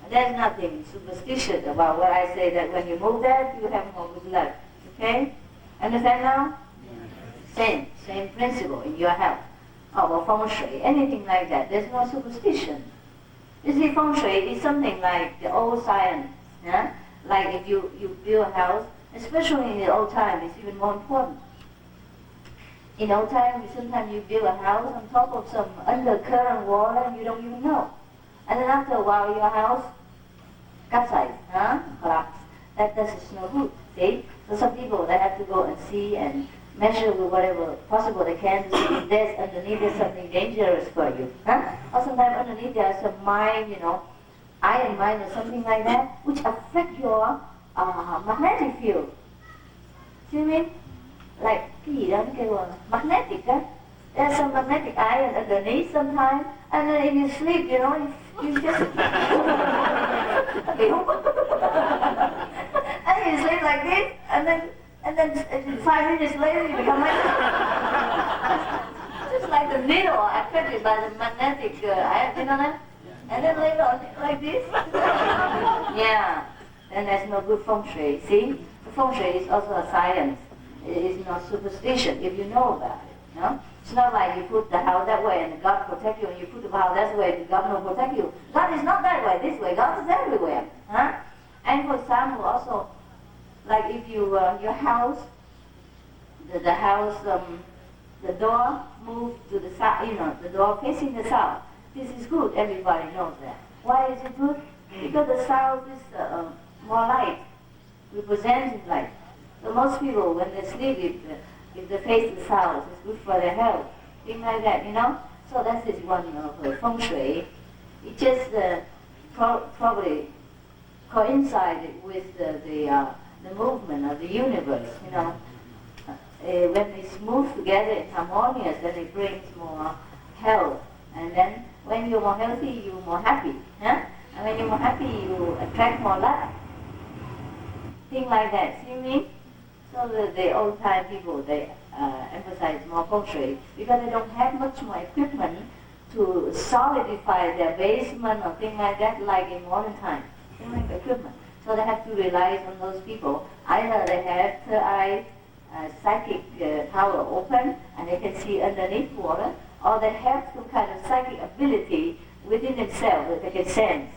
[SPEAKER 1] There's nothing superstitious about what I say, that when you move that, you have more good luck. Okay? Understand now? Same principle in your health. Or feng shui, anything like that. There's no superstition. You see, feng shui is something like the old science. Yeah? Like if you build a house, especially in the old time, it's even more important. In old time, sometimes you build a house on top of some undercurrent water and you don't even know. And then after a while, your house capsized, collapsed. That's no good, see? So some people, they have to go and see and measure with whatever possible they can to see if there's underneath something dangerous for you. Or sometimes underneath there's some mine, iron mine or something like that, which affect your magnetic field. See what I mean? Like, magnetic, there's some magnetic iron underneath sometimes, and then if you sleep, you just and you sleep like this, and then 5 minutes later you become like just like the needle affected by the magnetic iron, that? And then later on like this. Yeah, then there's no good feng shui. See, the feng shui is also a science. It is not superstition if you know about it. It's not like you put the house that way and God protect you, and you put the house that way and God will protect you. God is not that way, this way. God is everywhere. And for example, also, like if you your house, the house, the door moved to the south, the door facing the south. This is good. Everybody knows that. Why is it good? Because the south is more light, representing light. So most people, when they sleep, if they face the south, it's good for their health. Things like that, So that is one of the feng shui. It just probably coincided with the movement of the universe, when it's moved together in harmonious, then it brings more health. And then when you're more healthy, you're more happy. And when you're more happy, you attract more luck. Things like that. See what I mean? So the old time people, they emphasize more feng shui because they don't have much more equipment to solidify their basement or things like that, like in modern times. They don't have equipment. So they have to rely on those people. Either they have third eye psychic power open and they can see underneath water, or they have some kind of psychic ability within themselves that they can sense,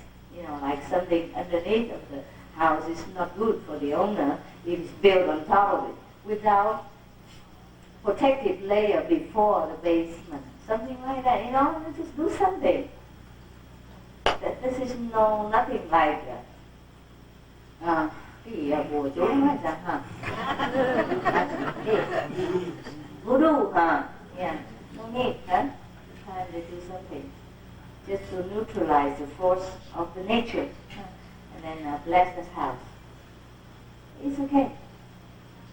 [SPEAKER 1] like something underneath of the house is not good for the owner if it's built on top of it, without protective layer before the basement. Something like that, just do something. This is nothing like that. Bùa chú hay sao hả? Voodoo, yeah, no need, Time to do something, just to neutralize the force of the nature, and then bless this house. It's okay.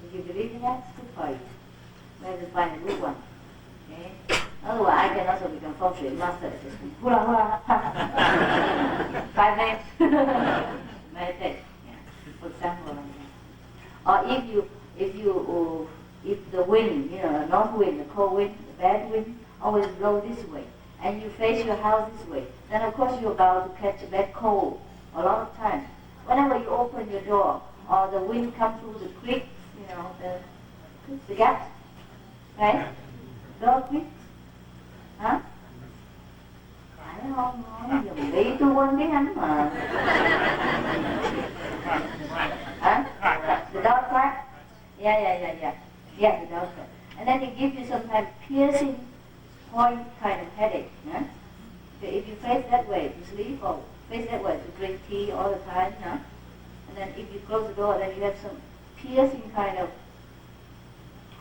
[SPEAKER 1] If you believe in that, it's good for you. Maybe find a good one. Okay? Otherwise, I can also become feng shui master. Just hula hula. 5 minutes. Meditate. For example, or if the wind, north wind, the cold wind, the bad wind, always blow this way, and you face your house this way, then of course you're about to catch a bad cold a lot of times. Whenever you open your door, or the wind comes through the creeks, the gaps, right? Door creeks, Phải không? Nói dùm biết tu one cái hắn mà. Huh? The dog quack? Yeah, the dog quack. And then it gives you sometimes piercing point kind of headache. Huh? So if you face that way to sleep or face that way to drink tea all the time, huh? And then if you close the door, then you have some piercing kind of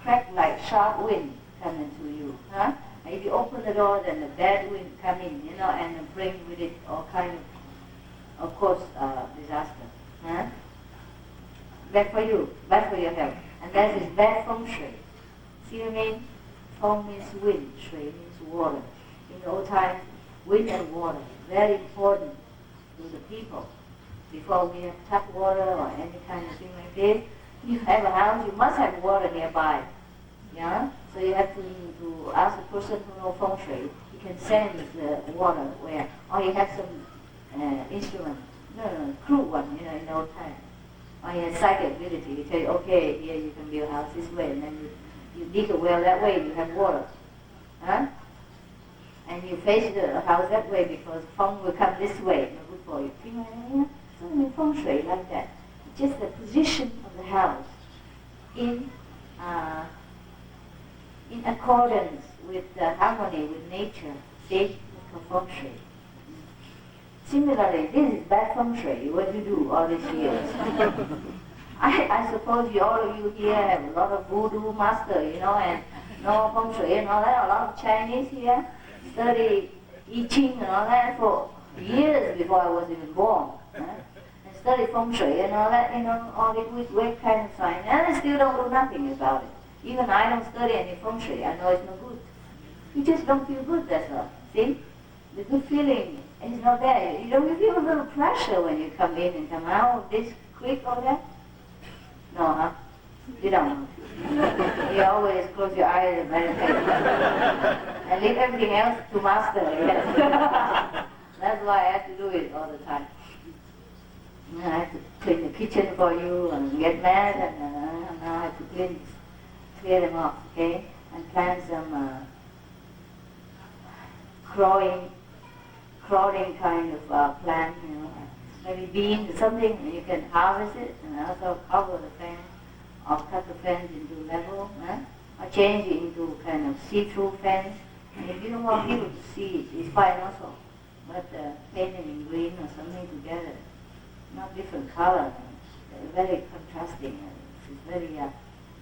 [SPEAKER 1] crack like sharp wind coming to you. Huh? And if you open the door, then the bad wind come in, and bring with it all kind of course, disaster. Huh? Bad for you, bad for your health. And that is bad feng shui. See what I mean? Feng means wind, shui means water. In the old time, wind and water, very important to the people. Before we have tap water or any kind of thing like this, you have a house, you must have water nearby. Yeah? So you have to ask the person who knows feng shui, he can send the water where, or you have some instrument, crude one, in the old time. Or you have psychic ability, you tell you, okay, here you can build a house this way, and then you dig a well that way, you have water. Huh? And you face the house that way because feng will come this way, no good for you. So in feng shui like that. Just the position of the house in accordance with the harmony with nature, see, for feng shui. Similarly, this is bad feng shui, what you do all these years. I suppose all of you here have a lot of voodoo master, and know feng shui and all that. A lot of Chinese here study I Ching and all that for years before I was even born. And study feng shui and all that, all the weird kind of sign. And I still don't do nothing about it. Even I don't study any feng shui, I know it's no good. You just don't feel good, that's all. See? The good feeling is not there. You don't feel a little pressure when you come in and come out this quick or that? No, huh? You don't. You always close your eyes and meditate. And leave everything else to master. Yes. That's why I have to do it all the time. I have to clean the kitchen for you and get mad, and now I have to clear them off, okay? And plant some crawling kind of plant, maybe beans or something, and you can harvest it and also cover the fence, or cut the fence into level, or change it into kind of see-through fence. And if you don't want people to see it, it's fine also. But paint it in green or something together, not different color, very contrasting. It's very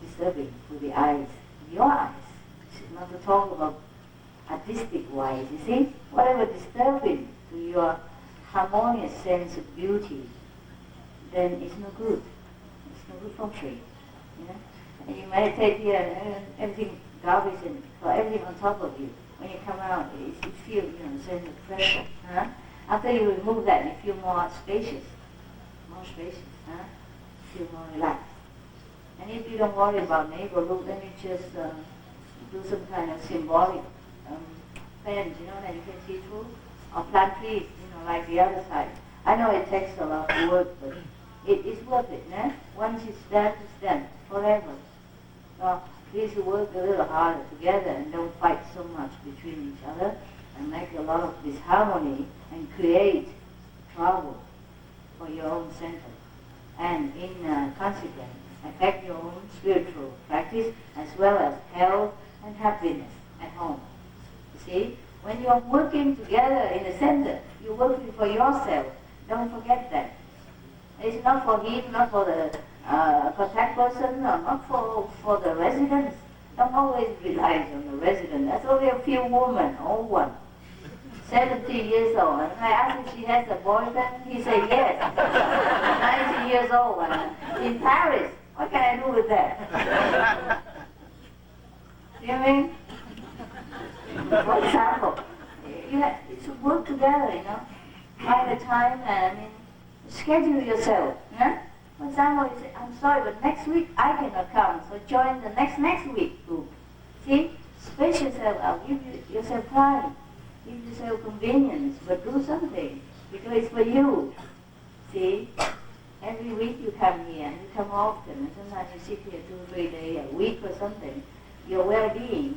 [SPEAKER 1] disturbing to the eyes, your eyes. Not to talk about artistic wise, you see? Whatever disturbing to your harmonious sense of beauty, then it's no good. It's no good feng shui. And you meditate here and everything garbage and everything on top of you. When you come out, you feel a sense of pressure. Huh? After you remove that, you feel more spacious. Huh? Feel more relaxed. And if you don't worry about neighbor look, then you just do some kind of symbolic fence, that you can see through, or plant trees, like the other side. I know it takes a lot of work, but it is worth it, Once it's done, forever. So please work a little harder together and don't fight so much between each other and make a lot of disharmony and create trouble for your own center. And in consequence, affect your own spiritual practice as well as health and happiness at home. You see, when you are working together in the center, you're working for yourself. Don't forget that. It's not for him, not for the contact person, or not for the residents. Don't always rely on the resident. That's only a few women, old one, 70 years old. And I asked if she has a boyfriend. He said yes. 90 years old. In Paris. What can I do with that? See what I mean? For example, you have to work together, Find a time and schedule yourself. For example, you say, I'm sorry, but next week I cannot come, so join the next week group. See? Space yourself out, give yourself time, give yourself convenience, but do something, because it's for you. See? Every week you come here, and you come often, and sometimes you sit here 2 or 3 days, a week or something. Your well-being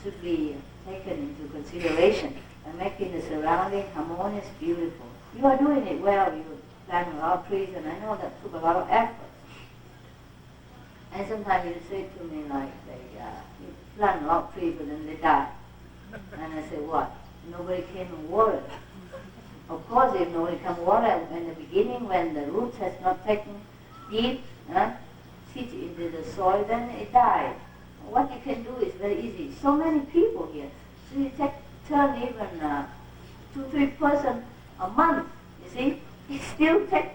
[SPEAKER 1] should be taken into consideration and making the surrounding harmonious, beautiful. You are doing it well. You plant a lot of trees, and I know that took a lot of effort. And sometimes you say to me like, you plant a lot of trees, but then they die. And I say, what? Nobody came and watered. Of course, if nobody can water in the beginning, when the roots has not taken deep, seed into the soil, then it dies. What you can do is very easy. So many people here. So you turn even 2-3 a month. You see, it still takes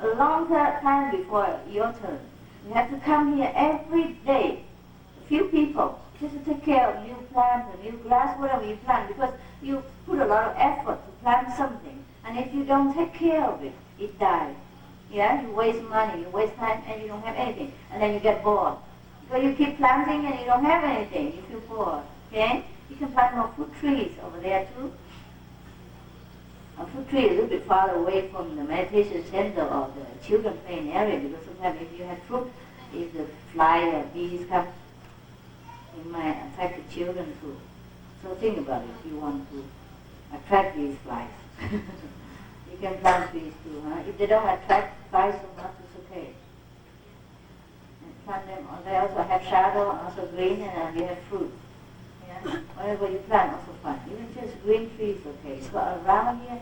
[SPEAKER 1] a long time before your turn. You have to come here every day, a few people, just to take care of new plants, or new grass, whatever you plant, because you put a lot of effort to plant something, and if you don't take care of it, it dies. Yeah, you waste money, you waste time, and you don't have anything, and then you get bored. So you keep planting and you don't have anything, you feel bored. Okay? You can plant more fruit trees over there too. A fruit tree is a little bit far away from the meditation center or the children playing area, because sometimes if you have fruit, if the fly or bees come, it might attract the children too. So think about it, if you want to attract these flies. You can plant trees too. If they don't attract flies so much, it's okay. And plant them, they also have shadow, also green, and you have fruit. Yeah? Whatever you plant, also fine. Even just green trees, okay. So around here,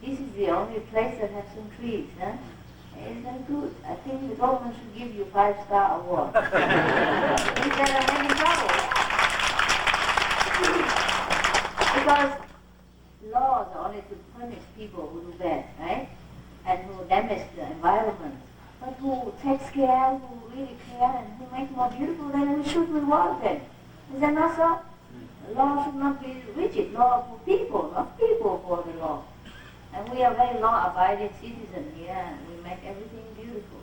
[SPEAKER 1] this is the only place that has some trees. Isn't that good? I think the government should give you 5-star award. Instead of making trouble. Because laws are only to punish people who do bad, right? And who damage the environment. But who takes care, who really care, and who make more beautiful, then we should reward them. Is that not so? The law should not be rigid. Law for people, not people for the law. And we are very law-abiding citizens here, and we make everything beautiful.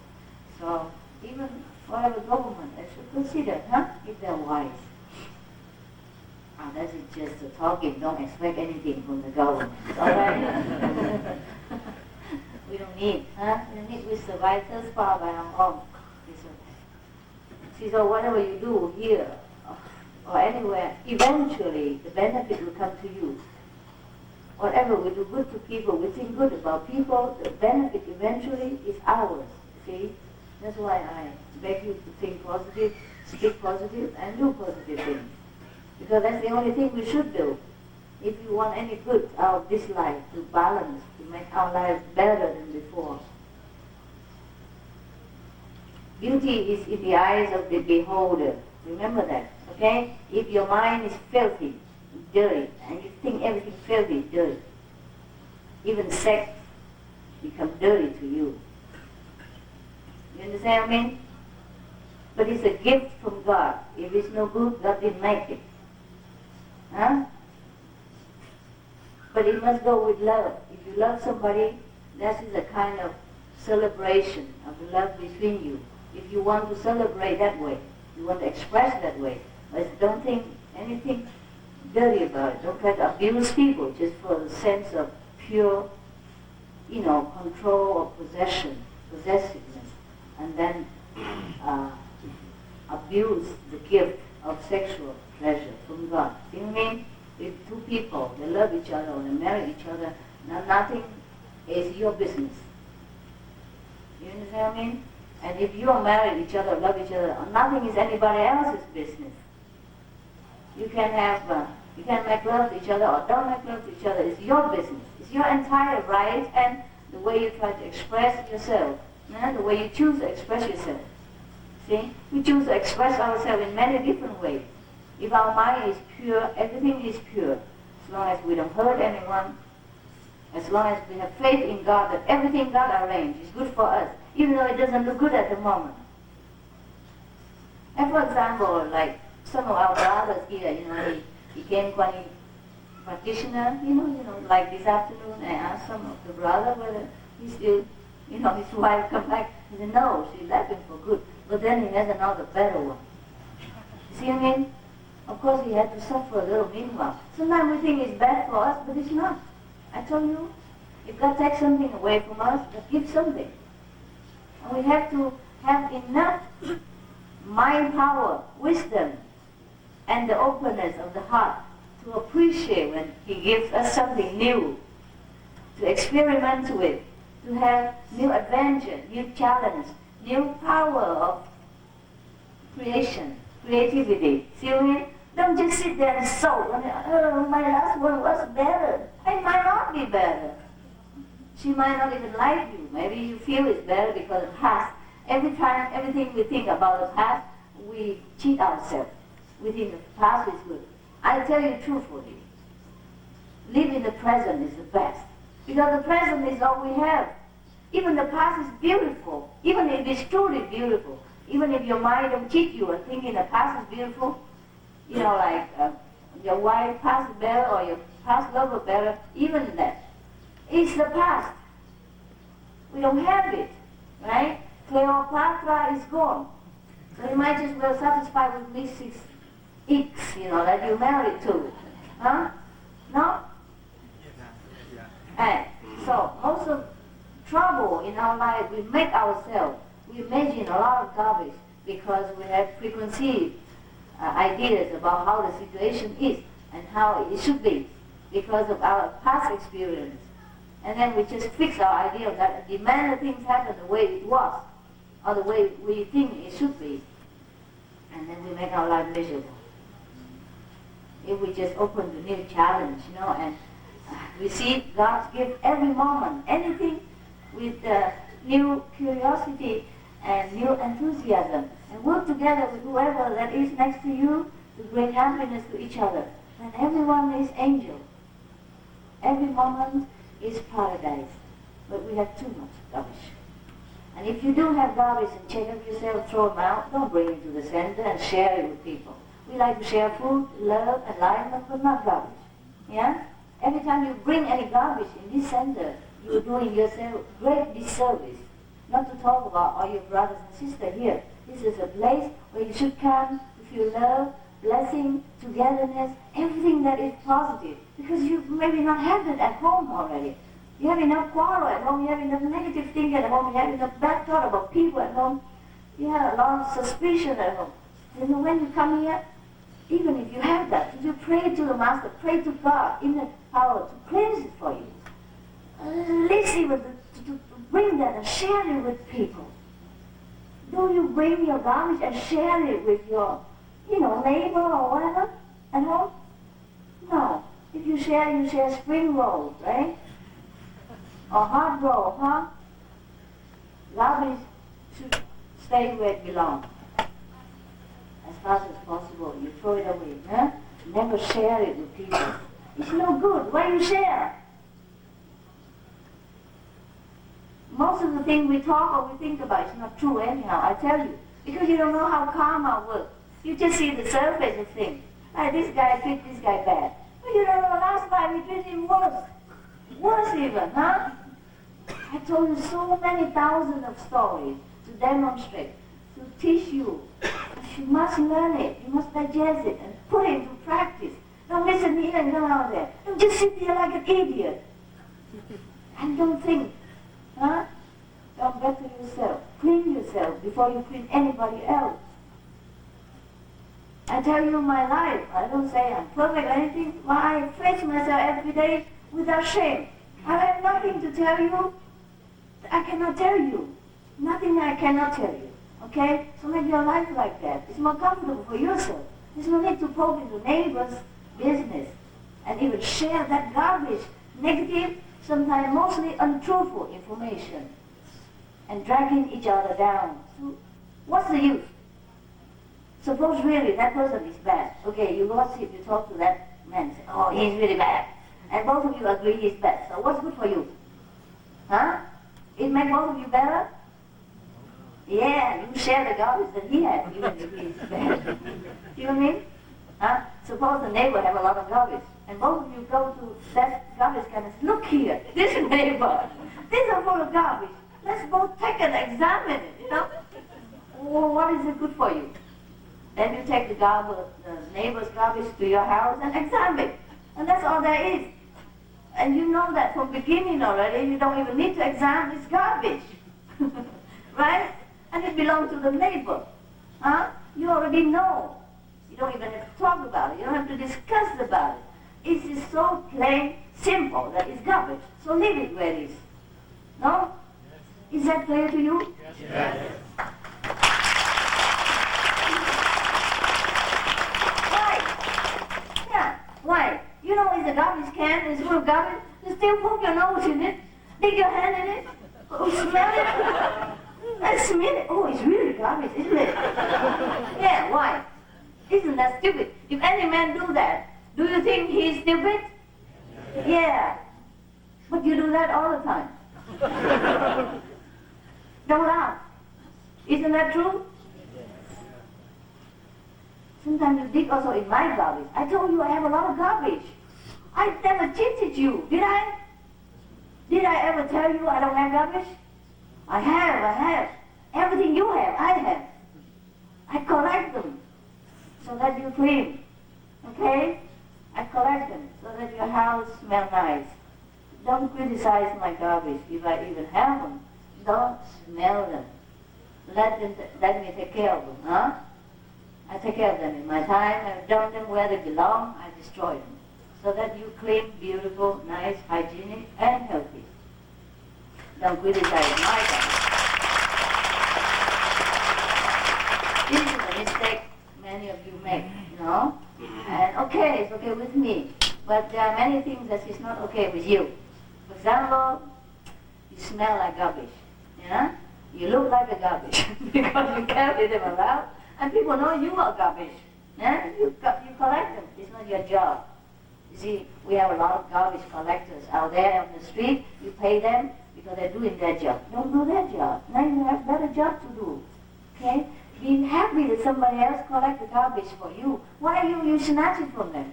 [SPEAKER 1] So even whatever government, they should consider, if they're wise. That is just a talking. Don't expect anything from the government. All right? We don't need, We don't need. We survive thus far by our own. See, so whatever you do here or anywhere, eventually the benefit will come to you. Whatever we do good to people, we think good about people, the benefit eventually is ours. See? That's why I beg you to think positive, speak positive, and do positive things. Because that's the only thing we should do. If you want any good out of this life, to balance, to make our lives better than before. Beauty is in the eyes of the beholder. Remember that, okay? If your mind is filthy, dirty, and you think everything filthy, dirty, even sex becomes dirty to you. You understand what I mean? But it's a gift from God. If it's no good, God didn't make it. But it must go with love. If you love somebody, that is a kind of celebration of the love between you. If you want to celebrate that way, you want to express that way, but don't think anything dirty about it. Don't try to abuse people just for the sense of pure, control or possessiveness, and then abuse the gift of sexual pleasure from God. See what I mean? If two people, they love each other or they marry each other, now nothing is your business. You understand what I mean? And if you are married each other, love each other, nothing is anybody else's business. You can make love to each other or don't make love to each other. It's your business. It's your entire right, and the way you try to express yourself, the way you choose to express yourself. See? We choose to express ourselves in many different ways. If our mind is pure, everything is pure. As long as we don't hurt anyone, as long as we have faith in God that everything God arranged is good for us, even though it doesn't look good at the moment. And for example, like some of our brothers here, he came Kuan Yin practitioner, like this afternoon, I asked some of the brother whether he still, his wife come back. He said, no, she left him for good. But then he has another better one. See what I mean? Of course, he had to suffer a little meanwhile. Sometimes we think it's bad for us, but it's not. I told you, if God takes something away from us, God gives something. And we have to have enough mind power, wisdom, and the openness of the heart to appreciate when He gives us something new. to experiment with, to have new adventure, new challenge, new power of creation, creativity. See what I mean? Don't just sit there and soak. Oh, my last one was better. It might not be better. She might not even like you. Maybe you feel it's better because of the past. Every time, everything we think about the past, we cheat ourselves. We think the past is good. I tell you truthfully, live in the present is the best. Because the present is all we have. Even the past is beautiful. Even if it's truly beautiful. Even if your mind don't cheat you and thinking the past is beautiful, you know, like your wife past is better or your past lover better, even that. It's the past. We don't have it, right? Cleopatra is gone. So you might just well satisfy with Mrs. X, you know, that you married to. Huh? No? And so most of trouble in our life, we make ourselves, we imagine a lot of garbage because we have preconceived ideas about how the situation is and how it should be because of our past experience. And then we just fix our idea of that and demand that things happen the way it was or the way we think it should be. And then we make our life miserable. If we just open to new challenge, you know, and receive God's gift every moment, anything with new curiosity and new enthusiasm, and work together with whoever that is next to you to bring happiness to each other. And everyone is angel. Every moment is paradise. But we have too much garbage. And if you do have garbage and check up yourself, throw them out, don't bring it to the center and share it with people. We like to share food, love, enlightenment, but not garbage. Yeah? Every time you bring any garbage in this center, you're doing yourself great disservice. Not to talk about all your brothers and sisters here. This is a place where you should come to feel love, blessing, togetherness, everything that is positive. Because you maybe not have it at home already. You have enough quarrel at home, you have enough negative thinking at home, you have enough bad thought about people at home, you have a lot of suspicion at home. You know, when you come here, even if you have that, you pray to the Master, pray to God in the power to cleanse it for you. At least even to bring that and share it with people. Do you bring your garbage and share it with your, neighbor or whatever at home? No. If you share spring rolls, right? Or hot roll, huh? Garbage should stay where it belongs. As fast as possible, you throw it away, huh? Never share it with people. It's no good. Why you share? Most of the things we talk or we think about is not true anyhow, I tell you. Because you don't know how karma works. You just see the surface of things. Like this guy treat this guy bad. But you don't know last time he treated him worse. Worse even, huh? I told you so many thousands of stories to demonstrate, to teach you. You must learn it. You must digest it and put it into practice. Don't listen here and go out there. Don't just sit there like an idiot. And don't think. Huh? Don't better yourself. Clean yourself before you clean anybody else. I tell you my life. I don't say I'm perfect or anything. But I face myself every day without shame. I have nothing to tell you. I cannot tell you. Nothing I cannot tell you. Okay? So make your life like that. It's more comfortable for yourself. There's no need to poke into neighbor's business and even share that garbage, negative, sometimes mostly untruthful information, and dragging each other down. So what's the use? Suppose really that person is bad. Okay, you gossip, you talk to that man, say, oh, he's really bad. And both of you agree he's bad. So what's good for you? Huh? It makes both of you better? Yeah, you share the garbage that he has, even if he's bad. You know what I mean? Huh? Suppose the neighbor have a lot of garbage, and both of you go to that garbage can and say, look here, this neighbor, these are full of garbage. Let's both take and examine it, Well, what is it good for you? Then you take the neighbor's garbage to your house and examine it. And that's all there is. And you know that from beginning already, you don't even need to examine this garbage. Right? And it belongs to the neighbor. Huh? You already know. You don't even have to talk about it. You don't have to discuss about it. It's just so plain, simple, that is garbage. So leave it where it is. No? Is that clear to you?
[SPEAKER 2] Yes.
[SPEAKER 1] Why? Yeah, why? You know, it's a garbage can, it's full of garbage. You still poke your nose in it, dig your hand in it, smell it. And smell it. Oh, it's really garbage, isn't it? Yeah, why? Isn't that stupid? If any man do that, do you think he's stupid? Yeah. But you do that all the time. Don't laugh. Isn't that true? Sometimes you dig also in my garbage. I told you I have a lot of garbage. I never cheated you, did I? Did I ever tell you I don't have garbage? I have. Everything you have, I have. I collect them so that you clean. Okay? I collect them so that your house smells nice. Don't criticize my garbage if I even have them. Don't smell them. Let me take care of them, huh? I take care of them in my time. I've done them where they belong. I destroy them so that you clean, beautiful, nice, hygienic, and healthy. Don't criticize my garbage. This is a mistake many of you make, you know? And okay, it's okay with me. But there are many things that is not okay with you. For example, you smell like garbage. Yeah? You look like a garbage because you carry them around and people know you are garbage. Yeah? You collect them. It's not your job. You see, we have a lot of garbage collectors out there on the street. You pay them because they're doing their job. Don't do their job. Now you have better job to do. Okay? Be happy that somebody else collect the garbage for you. Why you snatch it from them?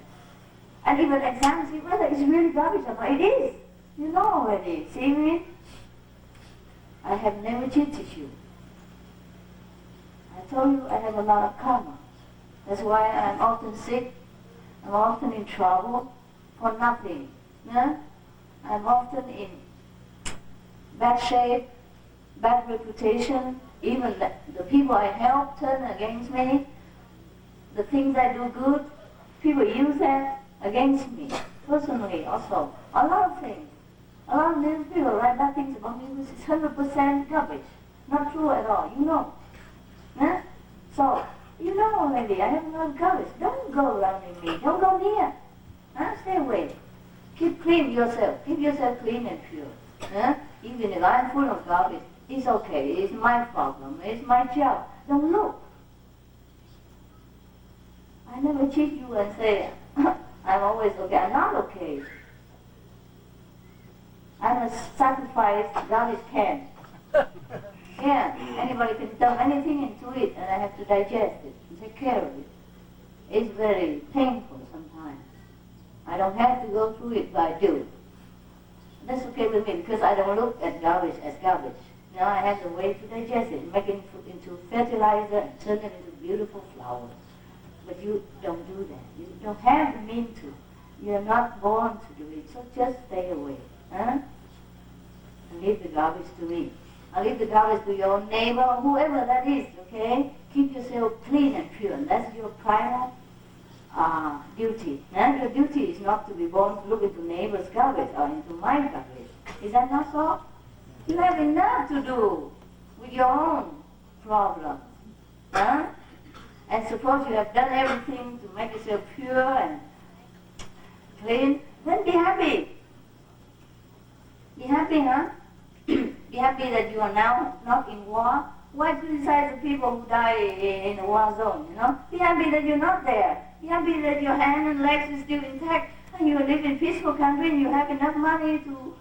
[SPEAKER 1] And even examine, see whether it's really garbage or not. It is. You know already. See me? I have never cheated you. I told you I have a lot of karma. That's why I'm often sick. I'm often in trouble for nothing. Yeah? I'm often in bad shape, bad reputation. Even the people I help turn against me. The things I do good, people use that against me. Personally also. A lot of things. A lot of these people write bad things about me, which is 100% garbage. Not true at all, you know. Yeah? So, you know already, I have a lot of garbage. Don't go around in me. Don't go near. Huh? Stay away. Keep clean yourself. Keep yourself clean and pure. Huh? Even if I'm full of garbage, it's okay. It's my problem. It's my job. Don't look. I never cheat you and say, I'm always okay. I'm not okay. I'm a sacrificed garbage can. Yeah, anybody can dump anything into it and I have to digest it and take care of it. It's very painful sometimes. I don't have to go through it, but I do. That's okay with me because I don't look at garbage as garbage. Now I have the way to digest it, make it into fertilizer and turn it into beautiful flowers. But you don't do that. You don't have the means to. You're not born to do it, so just stay away. Huh? And leave the garbage to me. I'll leave the garbage to your neighbor or whoever that is, okay? Keep yourself clean and pure. And that's your primal duty. Your duty is not to be born to look into neighbor's garbage or into my garbage. Is that not so? You have enough to do with your own problems. Huh? And suppose you have done everything to make yourself pure and clean, then be happy. Be happy, huh? Be happy that you are now not in war. Why criticize the people who die in a war zone, you know? Be happy that you're not there. Be happy that your hand and legs are still intact and you live in a peaceful country and you have enough money to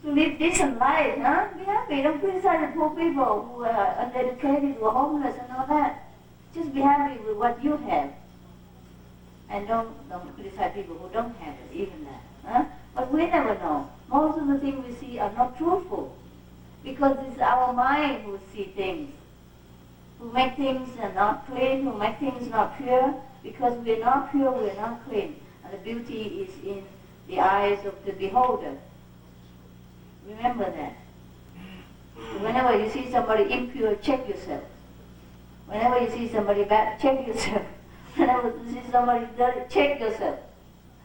[SPEAKER 1] live decent life, huh? Be happy. Don't criticize the poor people who are uneducated, who are homeless and all that. Just be happy with what you have. And don't criticize people who don't have it, even that. Huh? But we never know. Most of the things we see are not truthful. Because it's our mind who see things. Who make things not clean, who make things not pure. Because we're not pure, we're not clean. And the beauty is in the eyes of the beholder. Remember that. Whenever you see somebody impure, check yourself. Whenever you see somebody bad, check yourself. Whenever you see somebody dirty, check yourself.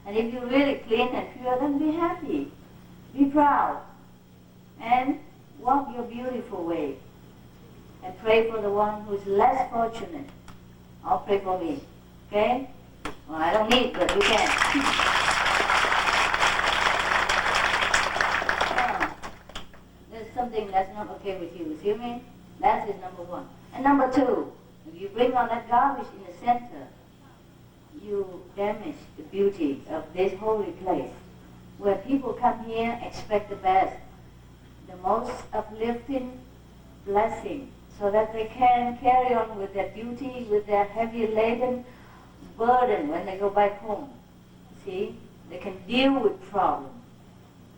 [SPEAKER 1] And if you're really clean and pure, then be happy, be proud, and walk your beautiful way. And pray for the one who is less fortunate. Or pray for me, okay? Well, I don't need, but you can. There's something that's not okay with you. See what I mean? That is number one. And number two, if you bring on that garbage in the center, you damage the beauty of this holy place, where people come here expect the best, the most uplifting blessing, so that they can carry on with their duty, with their heavy laden burden when they go back home. See? They can deal with problems,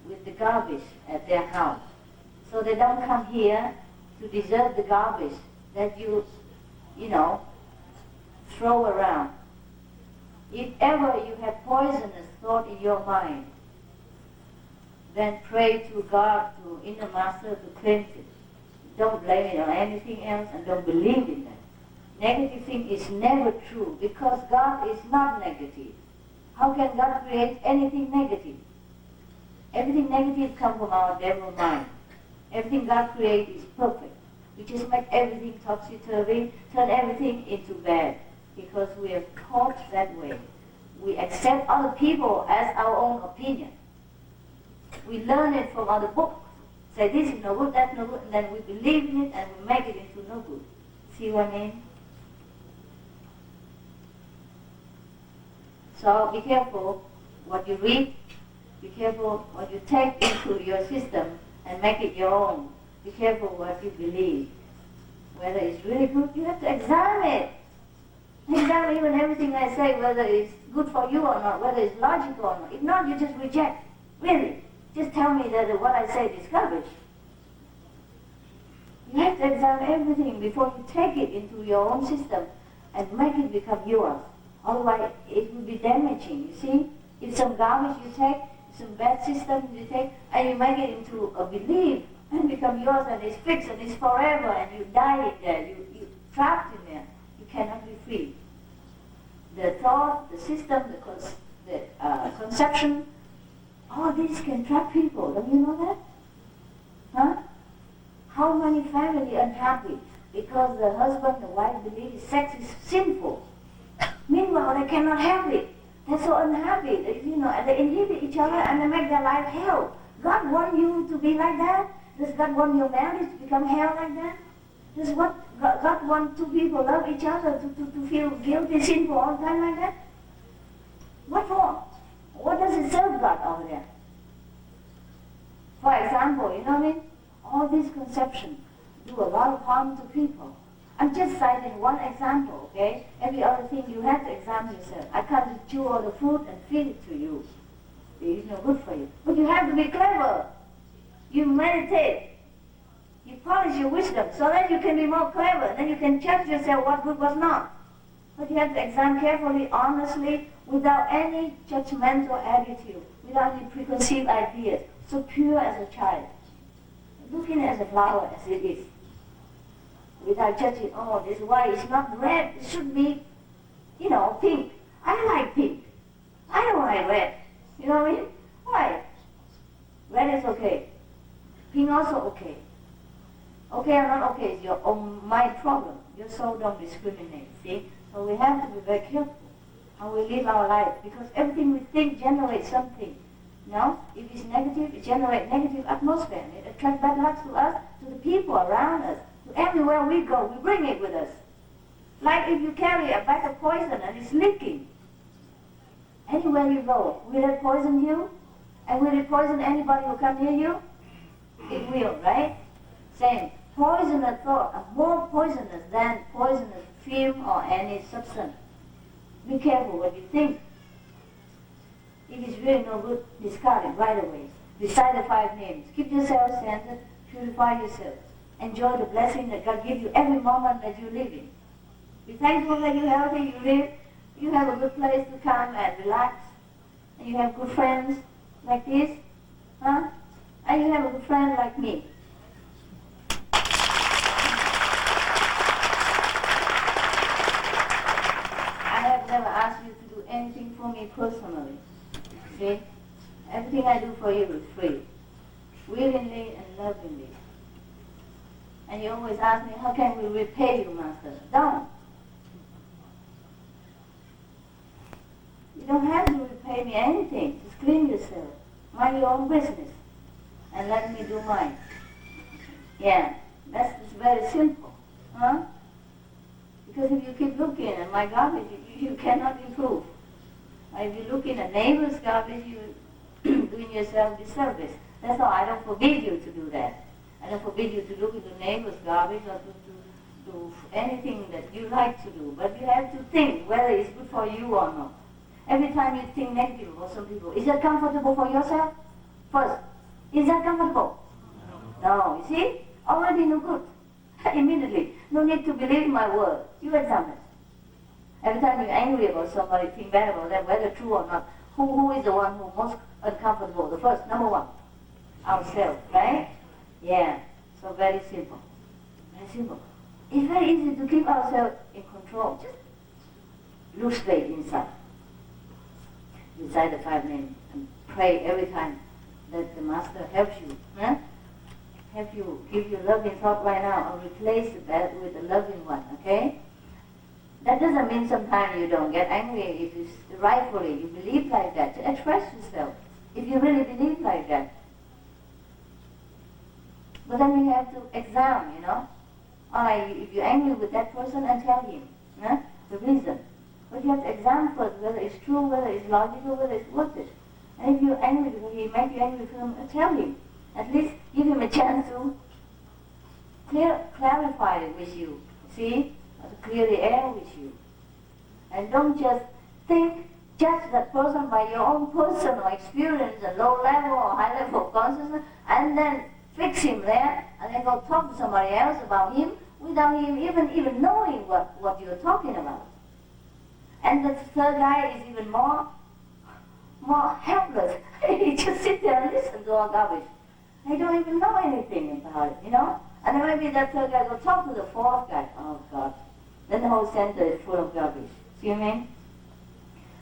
[SPEAKER 1] with the garbage at their house. So they don't come here to deserve the garbage that you throw around. If ever you have poisonous thought in your mind, then pray to God, to Inner Master, to cleanse it. Don't blame it on anything else and don't believe in that. Negative thing is never true because God is not negative. How can God create anything negative? Everything negative comes from our devil mind. Everything God creates is perfect. We just make everything topsy-turvy, turn everything into bad because we are taught that way. We accept other people as our own opinion. We learn it from other books. Say this is no good, that's no good, and then we believe in it and we make it into no good. See what I mean? So be careful what you read, be careful what you take into your system and make it your own. Be careful what you believe. Whether it's really good, you have to examine it. Examine even everything I say, whether it's good for you or not, whether it's logical or not. If not, you just reject. Really. Just tell me that what I say is garbage. You have to examine everything before you take it into your own system and make it become yours. Otherwise, it will be damaging. You see? If some garbage you take, some bad system you take, and you make it into a belief and become yours and it's fixed and it's forever and you die in there, you trapped in there, you cannot be free. The thought, the system, the conception, all this can trap people. Don't you know that? Huh? How many families unhappy because the husband, the wife believes sex is sinful. Meanwhile, they cannot help it. They're so unhappy, and they inhibit each other and they make their life hell. God want you to be like that? Does God want your marriage to become hell like that? Does God want two people love each other to feel guilty, sinful all the time like that? What for? What does it serve God over there? For example, you know what I mean? All these conceptions do a lot of harm to people. I'm just citing one example, okay? Every other thing you have to examine yourself. I can't chew all the food and feed it to you. It's no good for you. But you have to be clever. You meditate. You polish your wisdom so that you can be more clever. Then you can judge yourself what good was not. But you have to examine carefully, honestly, without any judgmental attitude, without any preconceived ideas. So pure as a child. Looking as a flower as it is. Without judging, oh, this is why it's not red, it should be, pink. I like pink. I don't like red. You know what I mean? Why? Red is okay. Pink also okay. Okay or not okay is your own mind problem. Your soul don't discriminate, see? So we have to be very careful how we live our life because everything we think generates something. If it's negative, it generates negative atmosphere. It attracts bad luck to us, to the people around us. Everywhere we go, we bring it with us. Like if you carry a bag of poison and it's leaking. Anywhere you go, will it poison you? And will it poison anybody who comes near you? It will, right? Same. Poisonous thoughts are more poisonous than poisonous film or any substance. Be careful what you think. If it's really no good, discard it right away. Recite the 5 names. Keep yourself centered. Purify yourself. Enjoy the blessing that God gives you every moment that you live in. Be thankful that you're healthy, you live, you have a good place to come and relax, and you have good friends like this, and you have a good friend like me. I have never asked you to do anything for me personally. see? Everything I do for you is free, willingly and lovingly. And you always ask me, how can we repay you, Master? Don't. You don't have to repay me anything. Just clean yourself. Mind your own business. And let me do mine. Yeah, that's just very simple. Huh? Because if you keep looking at my garbage, you cannot improve. Or if you look in a neighbor's garbage, you're doing yourself disservice. That's all. I don't forbid you to do that. I don't forbid you to look into neighbor's garbage or to do anything that you like to do. But you have to think whether it's good for you or not. Every time you think negative about some people, is that comfortable for yourself? First, is that comfortable? No. You see? Already no good. Immediately. No need to believe my word. You examine. Every time you're angry about somebody, think bad about them, whether true or not. Who is the one who's most uncomfortable? The first, number one. Ourselves, right? Yeah. So very simple. Very simple. It's very easy to keep ourselves in control. Just look straight inside. Inside the 5 names. And pray every time that the Master helps you. Huh? Help you give your loving thought right now and replace the bad with a loving one, okay? That doesn't mean sometimes you don't get angry if you rightfully you believe like that. To express yourself if you really believe like that. But then you have to examine, you know. Or like if you're angry with that person and tell him the reason. But you have to examine first whether it's true, whether it's logical, whether it's worth it. And if you're angry because he makes you angry with him, tell him. At least give him a chance to clarify it with you. See? Or to clear the air with you. And don't just judge that person by your own personal experience, a low level or high level of consciousness, and then fix him there, and then go talk to somebody else about him without him even knowing what you're talking about. And the third guy is even more helpless. He just sit there and listen to all garbage. They don't even know anything about it, you know? And then maybe that third guy will talk to the fourth guy. Oh, God. Then the whole center is full of garbage. See what I mean?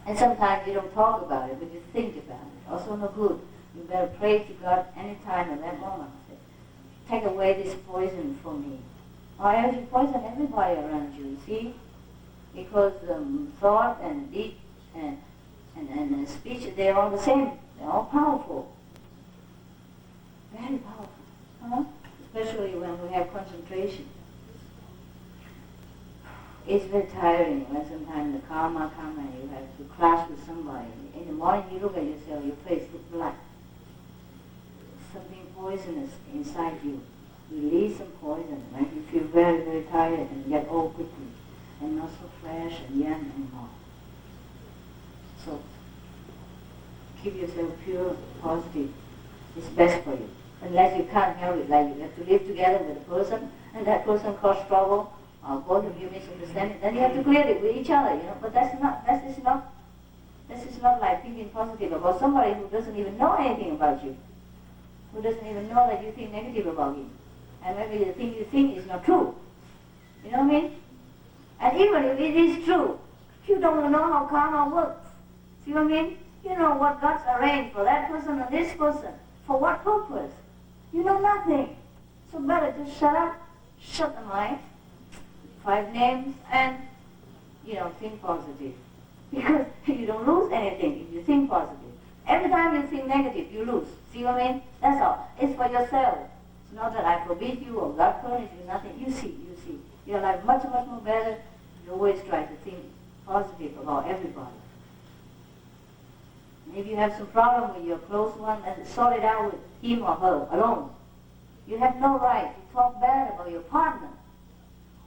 [SPEAKER 1] And sometimes you don't talk about it, but you think about it. Also no good. You better pray to God any time at that moment. Take away this poison from me. Or else you poison everybody around you, see? Because thought and deed and speech, they're all the same. They're all powerful. Very powerful. Huh? Especially when we have concentration. It's very tiring when sometimes the karma comes and you have to clash with somebody. In the morning you look at yourself, your face looks black. Something poisonous inside you. Release some poison, right? You feel very, very tired and get old quickly. And not so fresh and young anymore. So keep yourself pure, positive. It's best for you. Unless you can't help it, like you have to live together with a person and that person cause trouble, or both of you misunderstand it, then you have to clear it with each other, you know. But this is not like thinking positive about somebody who doesn't even know anything about you, who doesn't even know that you think negative about him. And maybe the thing you think is not true. You know what I mean? And even if it is true, you don't know how karma works. See what I mean? You know what God's arranged for that person or this person. For what purpose? You know nothing. So better just shut up, shut the mind, 5 names, and, think positive. Because you don't lose anything if you think positive. Every time you think negative, you lose. See what I mean? That's all. It's for yourself. It's not that I forbid you or God punish you, nothing. You see. Your life much, much more better. You always try to think positive about everybody. Maybe you have some problem with your close one, and sort it out with him or her alone. You have no right to talk bad about your partner,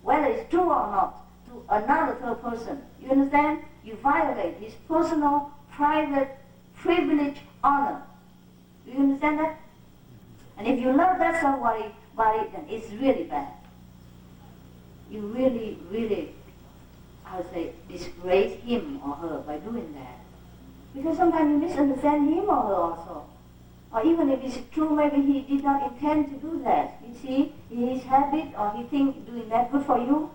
[SPEAKER 1] whether it's true or not, to another third person. You understand? You violate his personal, private, privileged honor. Do you understand that? And if you love that somebody, then it's really bad. You really, really, disgrace him or her by doing that. Because sometimes you misunderstand him or her also. Or even if it's true, maybe he did not intend to do that. You see, his habit or he thinks doing that good for you,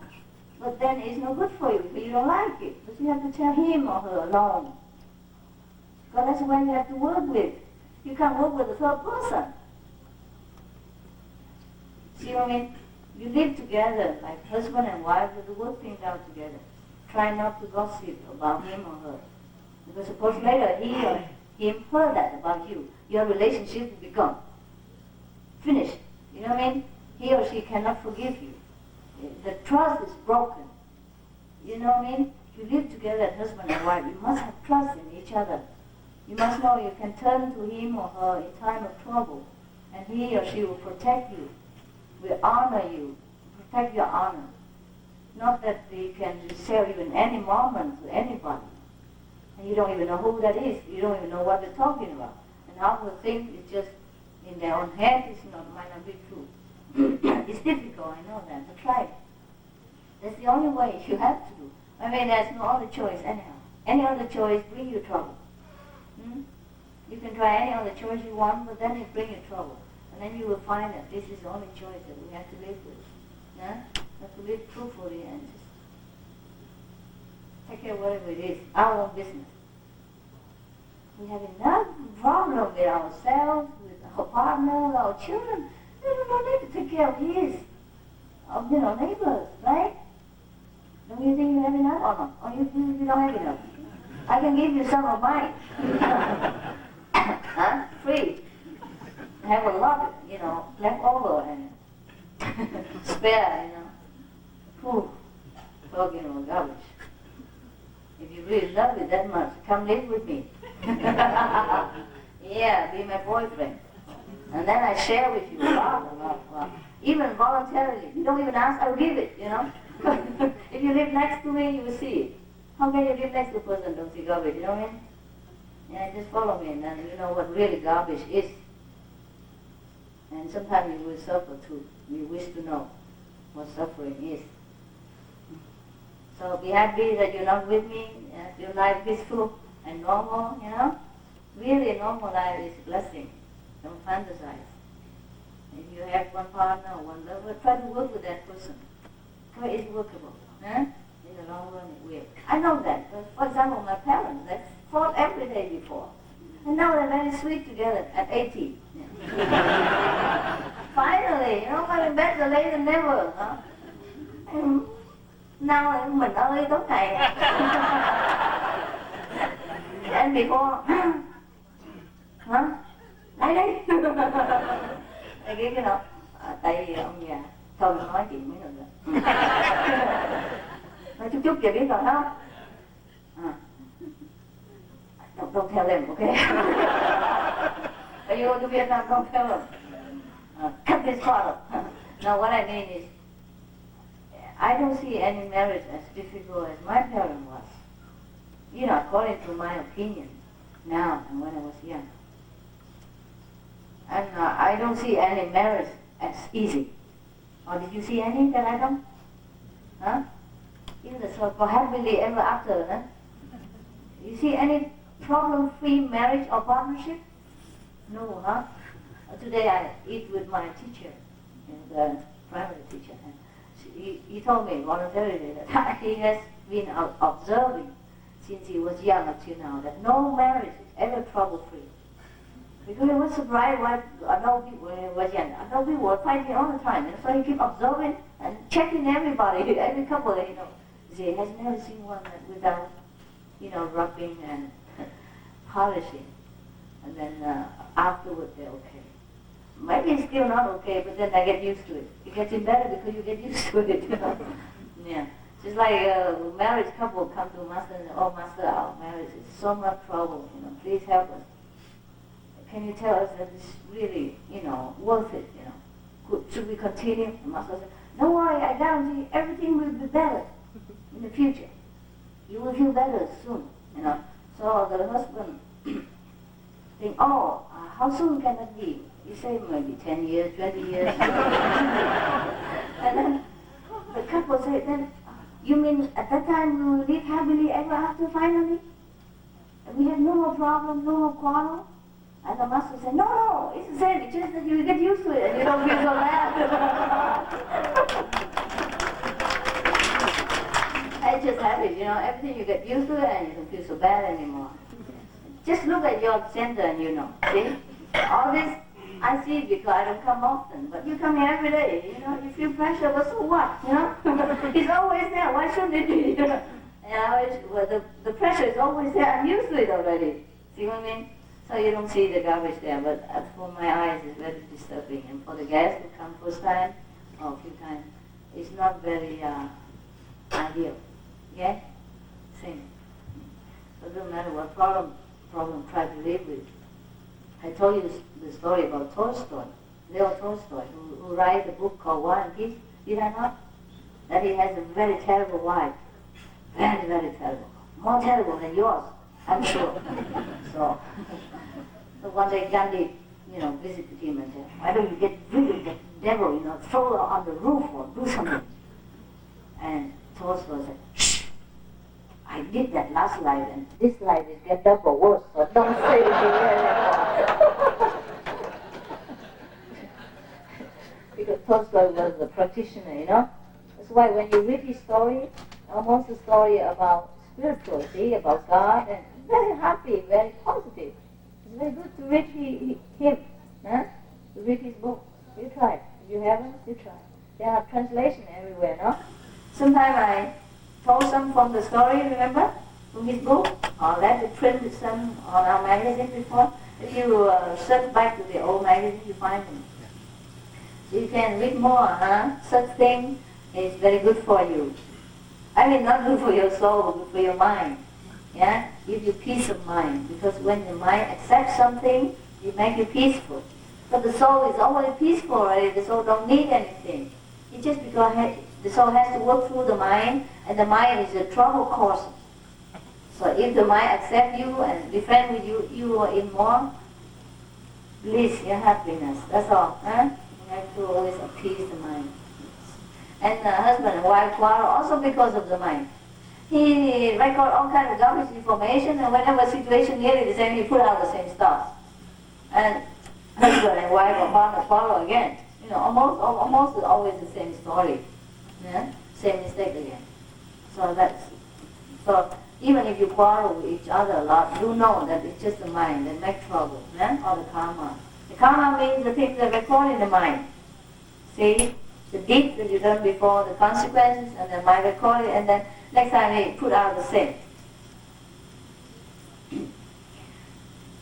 [SPEAKER 1] but then it's not good for you because you don't like it. But you have to tell him or her alone. But that's what you have to work with. You can't work with a third person. See what I mean? You live together, like husband and wife, you work things out together. Try not to gossip about him or her. Because suppose later he or him heard that about you, your relationship will become finished. You know what I mean? He or she cannot forgive you. The trust is broken. You know what I mean? If you live together as husband and wife, you must have trust in each other. You must know you can turn to him or her in time of trouble, and he or she will protect you, will honor you, protect your honor. Not that they can sell you in any moment to anybody. And you don't even know who that is. You don't even know what they're talking about. And half the thing is just in their own head, might not be true. It's difficult, I know that, but try it. That's the only way you have to do. I mean, there's no other choice anyhow. Any other choice brings you trouble. You can try any other choice you want, but then it brings you trouble. And then you will find that this is the only choice that we have to live with. Yeah? We have to live truthfully and just take care of whatever it is, our own business. We have enough problem with ourselves, with our partner, with our children. We don't need to take care of neighbors, right? Don't you think you have enough or not? Or you don't have enough? I can give you some of mine. Free. I have a lot, left over and spare, Whew. Talking about garbage. If you really love it that much, come live with me. Yeah, be my boyfriend. And then I share with you a lot. Even voluntarily. You don't even ask, I'll give it, If you live next to me, you will see it. How can you live next to a person and don't see garbage, you know what I mean? Yeah, just follow me and then you know what really garbage is. And sometimes you will suffer too. You wish to know what suffering is. So be happy that you're not with me, your life peaceful and normal, Really normal life is a blessing. Don't fantasize. If you have one partner or one lover, try to work with that person. Try it's workable. In the long run it will. I know that. For example, my parents, they fought every day before. And now they're very sweet together at 80. Finally, but better late than never. Now mình ơi tối ngày. And before, đây. Cái tại vì ông già thôi mình nói chuyện mấy người nữa. Nói chút kìa biết rồi không? Don't tell them, okay? When you go to Vietnam, don't tell them. Cut this part off. Now what I mean is, I don't see any marriage as difficult as my parent was. According to my opinion, now and when I was young. And I don't see any marriage as easy. Or did you see any that I don't? Even the so-called happily ever after, You see any problem-free marriage or partnership? No, Today I eat with my teacher, the primary teacher, and he told me voluntarily that he has been observing since he was young up to now that no marriage is ever trouble-free. Because he was surprised why other people, when he was young, other people were fighting all the time. And so he kept observing and checking everybody, every couple, He has never seen one without, rubbing and polishing. And then afterward they're okay. Maybe it's still not okay, but then I get used to it. It gets better because you get used to it, Yeah. Just like a married couple come to Master and say, oh, Master, our marriage is so much trouble, please help us. Can you tell us that it's really, worth it, Should we continue? The Master said, don't worry, I guarantee everything will be better in the future. You will feel better soon, So the husband think, how soon can that be? You say maybe 10 years, 20 years. And then the couple said, then, you mean at that time we will live happily ever after finally? And we have no more problems, no more quarrel? And the Master said, no, it's the same, it's just that you get used to it and you don't feel so bad. It's just habit, everything you get used to it and you don't feel so bad anymore. Just look at your center and you know. See? All this, I see it because I don't come often, but you come here every day, you know, you feel pressure, but so what, you know? It's always there, why shouldn't it be, you know? Well, the pressure is always there, I'm used to it already. See what I mean? So you don't see the garbage there, but for my eyes it's very disturbing. And for the guests who come first time or a few times, it's not very ideal. Yeah? Same. So it doesn't matter what problem try to live with. I told you the story about Tolstoy, Leo Tolstoy, who wrote a book called War and Peace. Did I not? That he has a very terrible wife. Very, very terrible. More terrible than yours, I'm sure. So one day Gandhi, visited him and said, why don't you get rid of that devil, throw her on the roof or do something. And Tolstoy said, shh, I did that last life and this life is get double worse, so don't say it anymore. Because Tolstoy was a practitioner, That's why when you read his story, almost a story about spirituality, about God, and very happy, very positive. It's very good to read him, to read his book. You try it. If you haven't, you try. There are translations everywhere, no? Sometimes I told some from the story, remember? From his book. Or let me print some on our magazine before. If you search back to the old magazine, you find them. So you can read more, Such thing is very good for you. I mean, not good for your soul, but for your mind. Yeah? Give you peace of mind. Because when the mind accepts something, it makes you peaceful. But the soul is always peaceful already. The soul don't need anything. It's just because the soul has to work through the mind, and the mind is a trouble cause. So if the mind accepts you and be friend with you, you are in more bliss, your happiness. That's all. You have to always appease the mind. And husband and wife quarrel also because of the mind. He record all kinds of garbage information, and whenever situation nearly the same, he put out the same stuff. And husband and wife or partner quarrel again. Almost always the same story. Yeah? Same mistake again. So even if you quarrel with each other a lot, you know that it's just the mind that makes trouble, or the karma. The karma means the things that record in the mind. See? The deed that you've done before, the consequences, and then mind record it, and then next time they put out the same.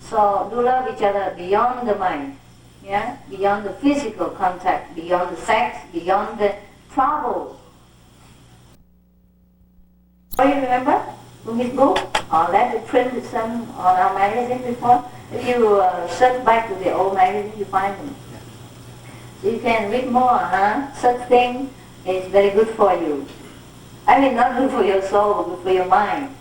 [SPEAKER 1] So do love each other beyond the mind, beyond the physical contact, beyond the sex, beyond the troubles. Do you remember from his book? Or let me print some on our magazine before. If you search back to the old magazine, you find them. So you can read more, Such thing is very good for you. I mean, not good for your soul, but for your mind.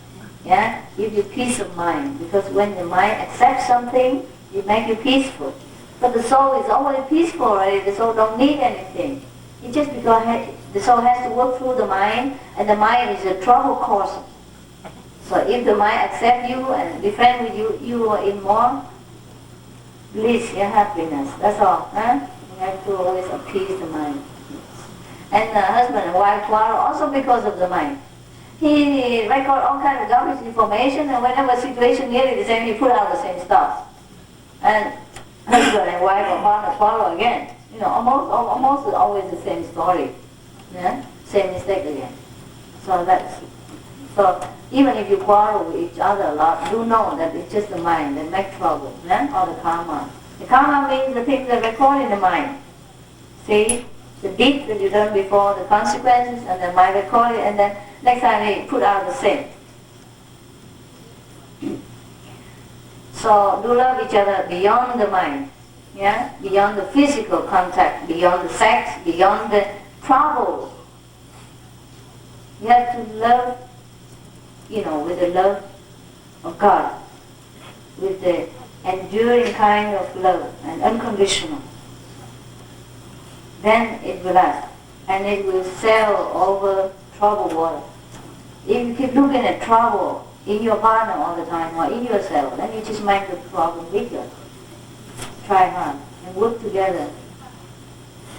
[SPEAKER 1] Yeah? Give you peace of mind. Because when the mind accepts something, it makes you peaceful. But the soul is always peaceful already. The soul don't need anything. It's just because the soul has to work through the mind, and the mind is a trouble cause. So if the mind accepts you and be friend with you, you are in more bliss, your happiness. That's all. You have to always appease the mind. And husband and wife quarrel also because of the mind. He record all kinds of garbage information, and whenever situation nearly the same, he put out the same stuff. And husband and wife or partner quarrel again. Almost always the same story. Yeah? Same mistake again. So even if you quarrel with each other a lot, you know that it's just the mind that makes trouble, or the karma. The karma means the things that record in the mind. See? The deed that you've done before, the consequences, and then mind record it, and then next time they put out the same. So do love each other beyond the mind, beyond the physical contact, beyond the sex, beyond the troubles. You have to love, with the love of God, with the enduring kind of love and unconditional. Then it will last, and it will sail over troubled water. If you keep looking at trouble in your partner all the time or in yourself, then you just make the problem bigger. Try hard and work together.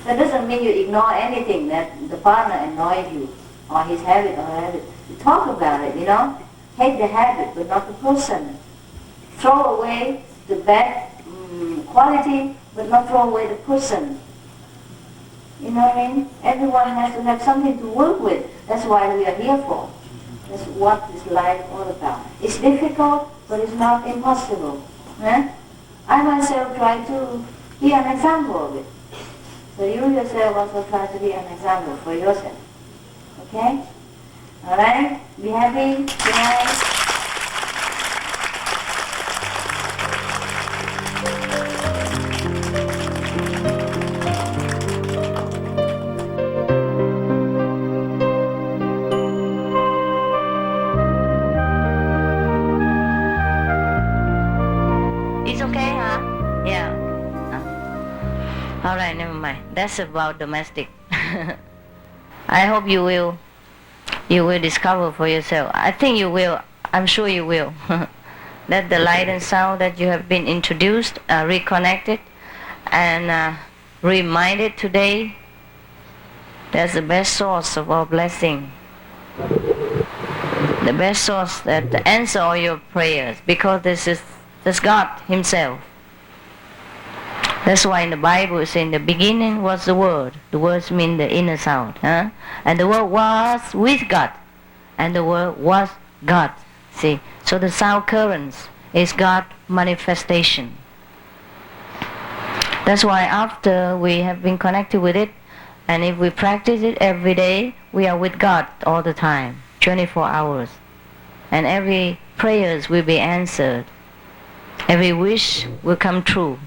[SPEAKER 1] That doesn't mean you ignore anything that the partner annoys you, or his habit or her habit. You talk about it, Hate the habit, but not the person. throw away the bad quality, but not throw away the person. You know what I mean? Everyone has to have something to work with. That's why we are here for. That's what is life all about. It's difficult, but it's not impossible. Eh? I myself try to be an example of it. So you yourself also try to be an example for yourself. Okay? Alright? Be happy. Good night. It's okay, huh? Yeah. All right, never mind. That's about domestic. I hope you will discover for yourself. I think you will. I'm sure you will. That the light and sound that you have been introduced, reconnected, and reminded today. That's the best source of all blessing. The best source that answer all your prayers, because that's God Himself. That's why in the Bible it's in the beginning was the Word. The words mean the inner sound. Huh? And the Word was with God. And the Word was God. See? So the sound currents is God manifestation. That's why after we have been connected with it, and if we practice it every day, we are with God all the time, 24 hours. And every prayers will be answered. Every wish will come true.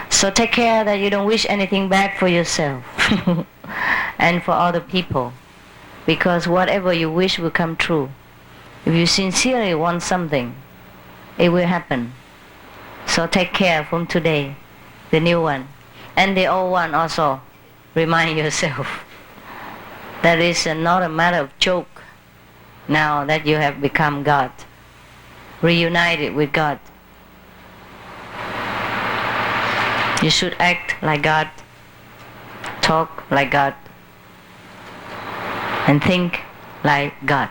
[SPEAKER 1] So take care that you don't wish anything bad for yourself and for other people, because whatever you wish will come true. If you sincerely want something, it will happen. So take care from today, the new one. And the old one also, remind yourself that it's not a matter of joke now that you have become God, reunited with God. You should act like God, talk like God, and think like God.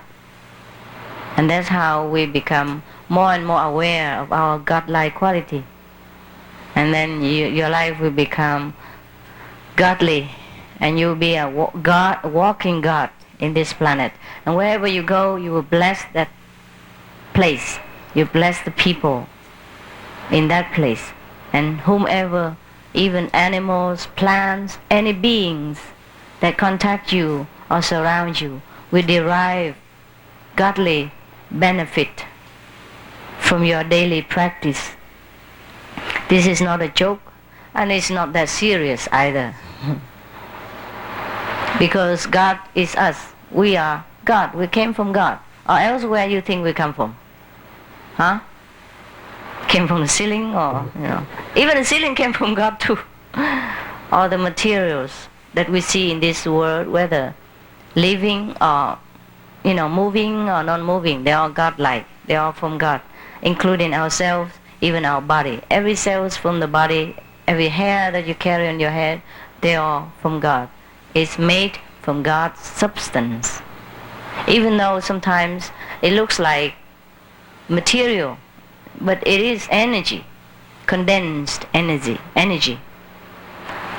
[SPEAKER 1] And that's how we become more and more aware of our God-like quality. And then your life will become godly, and you'll be a walking God in this planet. And wherever you go, you will bless that place. You bless the people in that place. And whomever, even animals, plants, any beings that contact you or surround you, will derive godly benefit from your daily practice. This is not a joke, and it's not that serious either. Because God is us. We are God. We came from God. Or else where you think we come from? Huh? Came from the ceiling, or even the ceiling came from God too. All the materials that we see in this world, whether living or moving or non-moving, they are God-like. They are from God, including ourselves, even our body. Every cell is from the body. Every hair that you carry on your head, they are from God. It's made from God's substance. Even though sometimes it looks like material, but it is energy, condensed energy.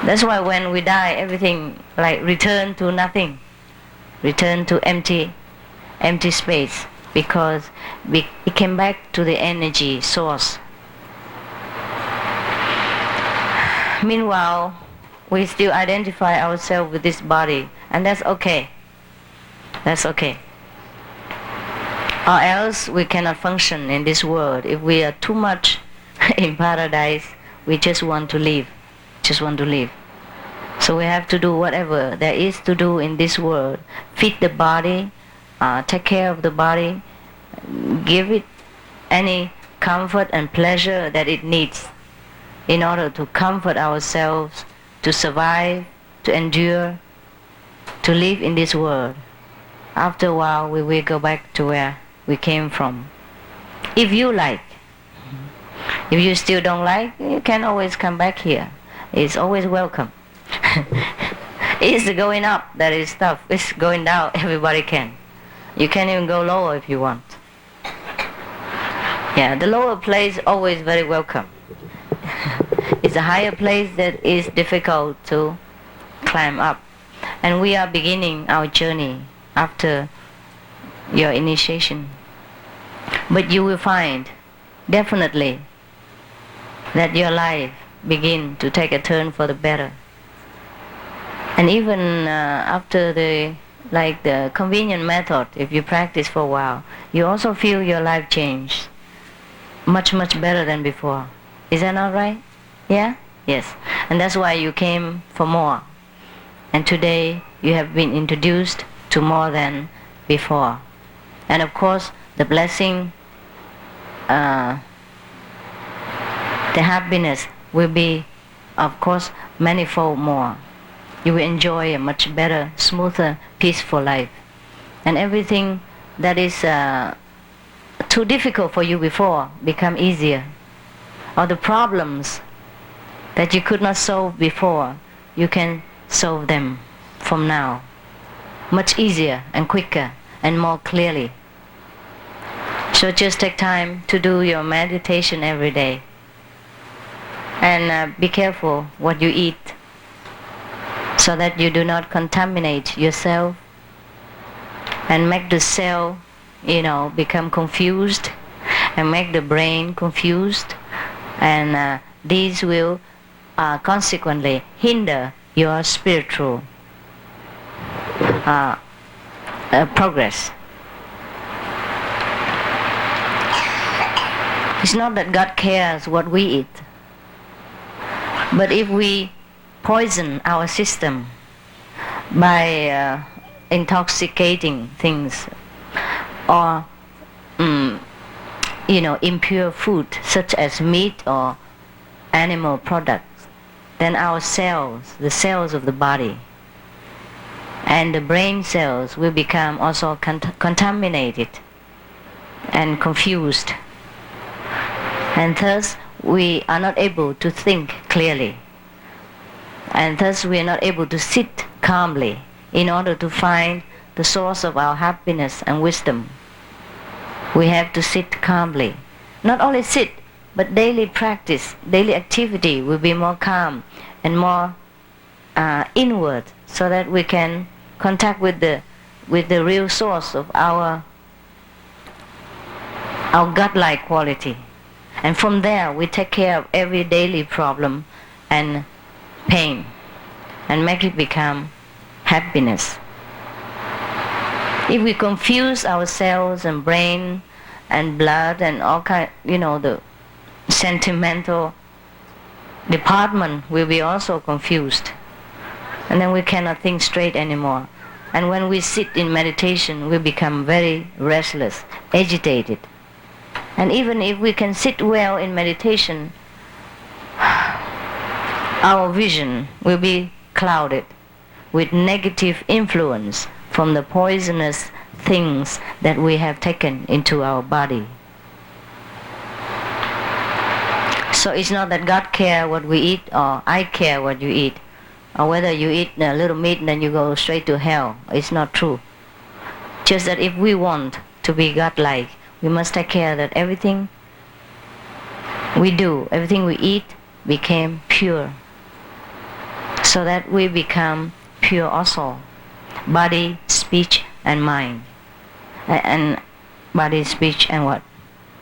[SPEAKER 1] That's why when we die, everything like return to nothing, return to empty space, because it came back to the energy source. Meanwhile, we still identify ourselves with this body, and that's okay. That's okay. Or else we cannot function in this world. If we are too much in paradise, we just want to live. So we have to do whatever there is to do in this world. Feed the body, take care of the body, give it any comfort and pleasure that it needs in order to comfort ourselves, to survive, to endure, to live in this world. After a while, we will go back to where we came from. If you like. If you still don't like, you can always come back here. It's always welcome. It's going up that is tough. It's going down, everybody can. You can even go lower if you want. Yeah, the lower place always very welcome. It's a higher place that is difficult to climb up. And we are beginning our journey after your initiation. But you will find definitely that your life begin to take a turn for the better. And even after the convenient method, if you practice for a while, you also feel your life change much better than before. Is that not right? Yeah? Yes. And that's why you came for more. And today you have been introduced to more than before. And of course, the blessing, the happiness will be, of course, manifold more. You will enjoy a much better, smoother, peaceful life. And everything that is too difficult for you before become easier. Or the problems that you could not solve before, you can solve them from now. Much easier and quicker and more clearly. So just take time to do your meditation every day. And be careful what you eat, so that you do not contaminate yourself and make the cell, become confused and make the brain confused. And these will consequently hinder your spiritual progress. It's not that God cares what we eat, but if we poison our system by intoxicating things or impure food such as meat or animal products, then our cells, the cells of the body and the brain cells will become also contaminated and confused, and thus we are not able to think clearly, and thus we are not able to sit calmly in order to find the source of our happiness and wisdom. We have to sit calmly. Not only sit, but daily practice, daily activity will be more calm and more inward, so that we can contact with the real source of our godlike quality. And from there we take care of every daily problem and pain and make it become happiness. If we confuse our cells and brain and blood and all kind, the sentimental department will be also confused, and then we cannot think straight anymore. And when we sit in meditation, we become very restless, agitated. And even if we can sit well in meditation, our vision will be clouded with negative influence from the poisonous things that we have taken into our body. So it's not that God cares what we eat, or I care what you eat, or whether you eat a little meat and then you go straight to hell. It's not true. Just that if we want to be God-like, we must take care that everything we do, everything we eat, became pure, so that we become pure also, body, speech, and mind. And body, speech, and what?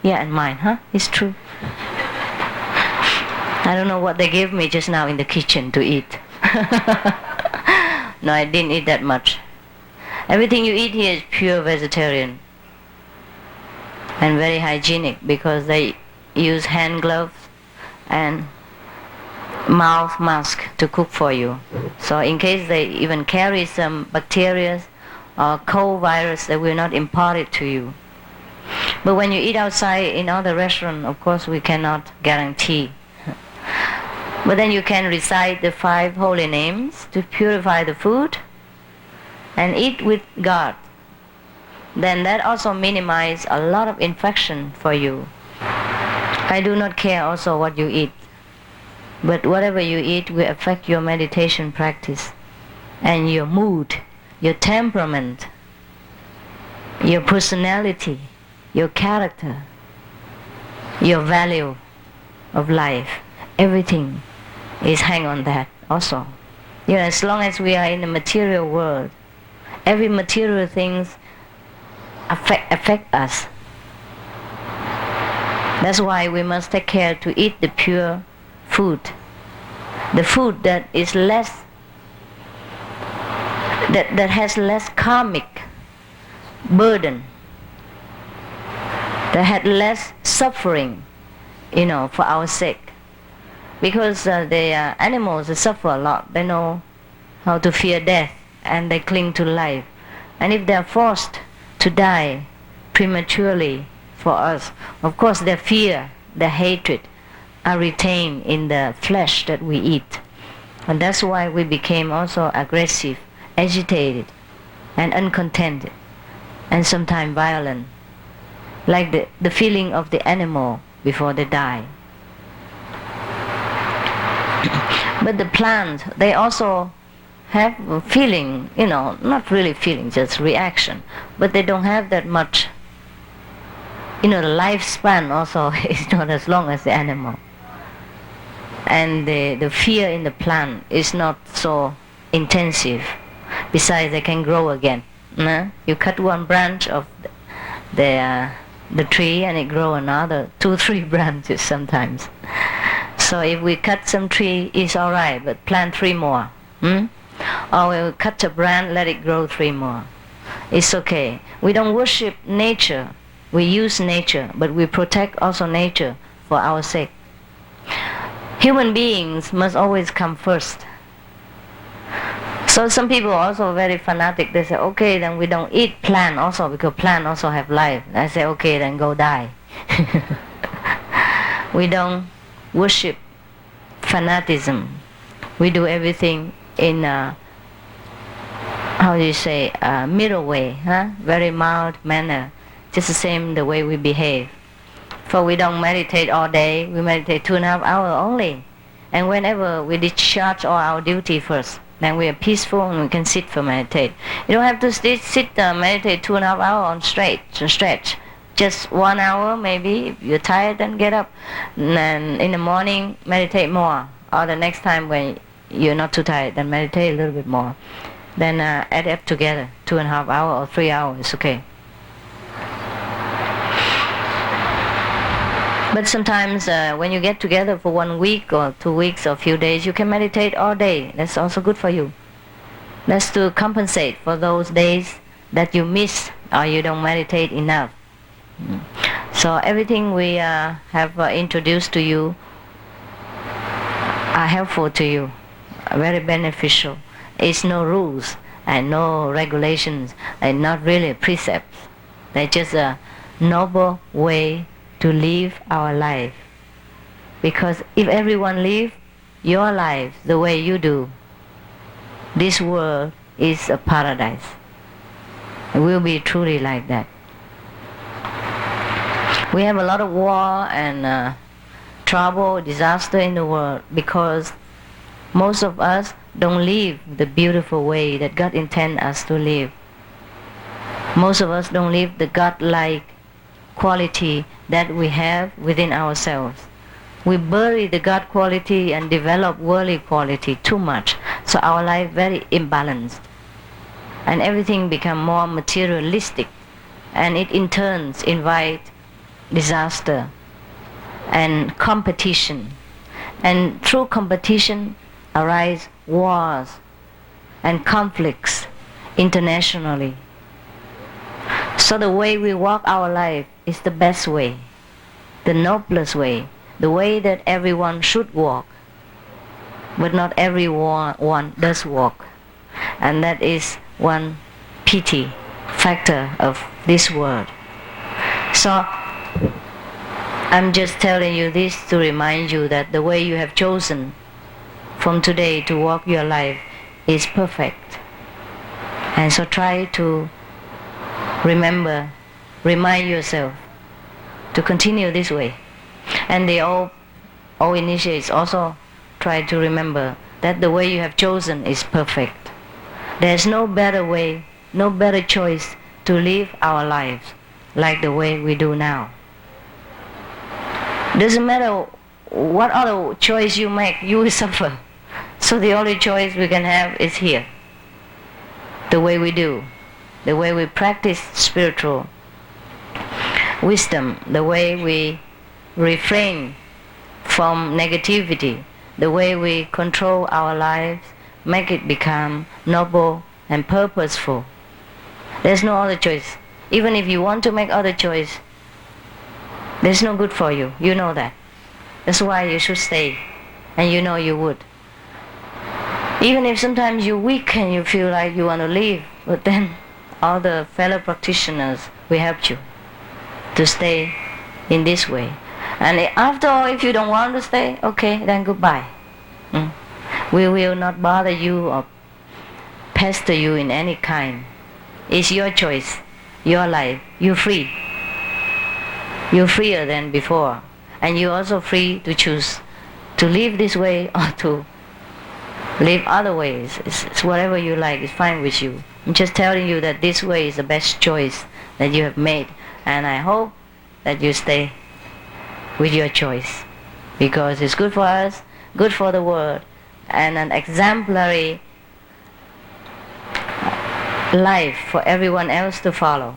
[SPEAKER 1] Yeah, and mind, huh? It's true. I don't know what they gave me just now in the kitchen to eat. No, I didn't eat that much. Everything you eat here is pure vegetarian and very hygienic, because they use hand gloves and mouth mask to cook for you. So in case they even carry some bacteria or cold virus, they will not impart it to you. But when you eat outside in other restaurants, of course we cannot guarantee. But then you can recite the 5 holy names to purify the food and eat with God. Then that also minimizes a lot of infection for you. I do not care also what you eat, but whatever you eat will affect your meditation practice and your mood, your temperament, your personality, your character. your value of life. Everything is hang on that also. As long as we are in the material world, every material things affect us. That's why we must take care to eat the pure food. The food that is less, that has less karmic burden, that had less suffering, for our sake. Because the animals suffer a lot. They know how to fear death and they cling to life. And if they are forced to die prematurely for us, of course their fear, their hatred are retained in the flesh that we eat. And that's why we became also aggressive, agitated, and uncontented, and sometimes violent, like the feeling of the animal before they die. But the plants, they also have a feeling, not really feeling, just reaction, but they don't have that much. The lifespan also is not as long as the animal. And the fear in the plant is not so intensive. Besides, they can grow again. You cut one branch of the tree and it grow another 2-3 branches sometimes. So if we cut some tree, it's all right, but plant 3 more. Or we cut a branch, let it grow 3 more. It's okay. We don't worship nature. We use nature, but we protect also nature for our sake. Human beings must always come first. So some people are also very fanatic. They say, okay, then we don't eat plant also, because plant also have life. I say, okay, then go die. We don't worship fanaticism. We do everything in middle way, very mild manner, just the same the way we behave. For we don't meditate all day, we meditate 2.5 hours only. And whenever we discharge all our duty first, then we are peaceful and we can sit for meditate. You don't have to sit meditate 2.5 hours on stretch. Just 1 hour maybe. If you're tired, then get up. And in the morning, meditate more. Or the next time when you're not too tired, then meditate a little bit more. Then add up together, 2.5 hours or 3 hours, okay. But sometimes when you get together for 1 week or 2 weeks or a few days, you can meditate all day. That's also good for you. That's to compensate for those days that you miss or you don't meditate enough. So everything we have introduced to you are helpful to you, very beneficial. It's no rules and no regulations and not really precepts. They're just a noble way to live our life. Because if everyone live your life the way you do, this world is a paradise. It will be truly like that. We have a lot of war and trouble, disaster in the world because most of us don't live the beautiful way that God intends us to live. Most of us don't live the God-like quality that we have within ourselves. We bury the God quality and develop worldly quality too much, so our life very imbalanced. And everything become more materialistic, and it in turn invite disaster and competition. And through competition arise wars and conflicts internationally. So the way we walk our life is the best way, the noblest way, the way that everyone should walk. But not everyone does walk. And that is one pity factor of this world. So I'm just telling you this to remind you that the way you have chosen from today to walk your life is perfect. And so try to remind yourself to continue this way. And the all initiates also try to remember that the way you have chosen is perfect. There's no better way, no better choice to live our lives like the way we do now. Doesn't matter what other choice you make, you will suffer. So the only choice we can have is here. The way we do, the way we practice spiritual wisdom, the way we refrain from negativity, the way we control our lives, make it become noble and purposeful. There's no other choice. Even if you want to make other choice, there's no good for you. You know that. That's why you should stay. And you know you would. Even if sometimes you're weak and you feel like you want to leave, but then all the fellow practitioners will help you to stay in this way. And after all, if you don't want to stay, okay, then goodbye. We will not bother you or pester you in any kind. It's your choice, your life. You're free. You're freer than before. And you're also free to choose to live this way or to live other ways. It's whatever you like. It's fine with you. I'm just telling you that this way is the best choice that you have made. And I hope that you stay with your choice. Because it's good for us, good for the world, and an exemplary life for everyone else to follow.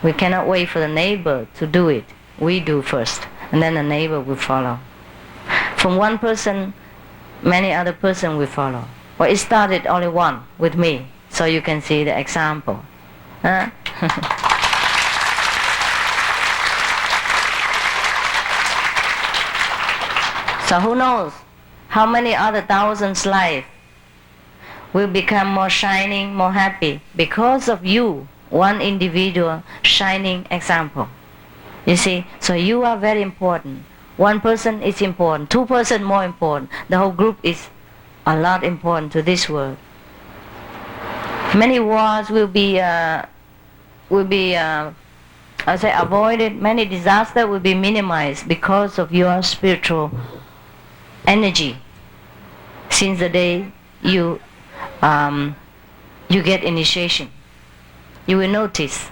[SPEAKER 1] We cannot wait for the neighbor to do it. We do first, and then the neighbor will follow. From one person, many other person will follow. Well, it started only one, with me, so you can see the example. Huh? So who knows how many other thousands lives will become more shining, more happy because of you, one individual shining example. You see, so you are very important. One person is important, 2 persons more important. The whole group is a lot important to this world. Many wars will be avoided. Many disasters will be minimized because of your spiritual energy. Since the day you get initiation, you will notice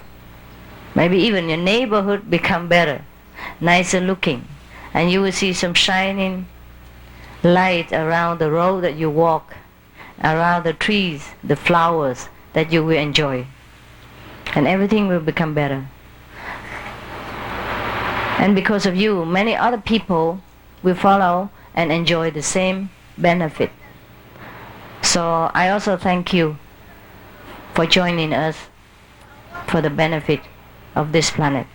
[SPEAKER 1] maybe even your neighborhood become better, nicer looking, and you will see some shining light around the road that you walk, around the trees, the flowers that you will enjoy, and everything will become better. And because of you, many other people will follow and enjoy the same benefit. So I also thank you for joining us for the benefit of this planet.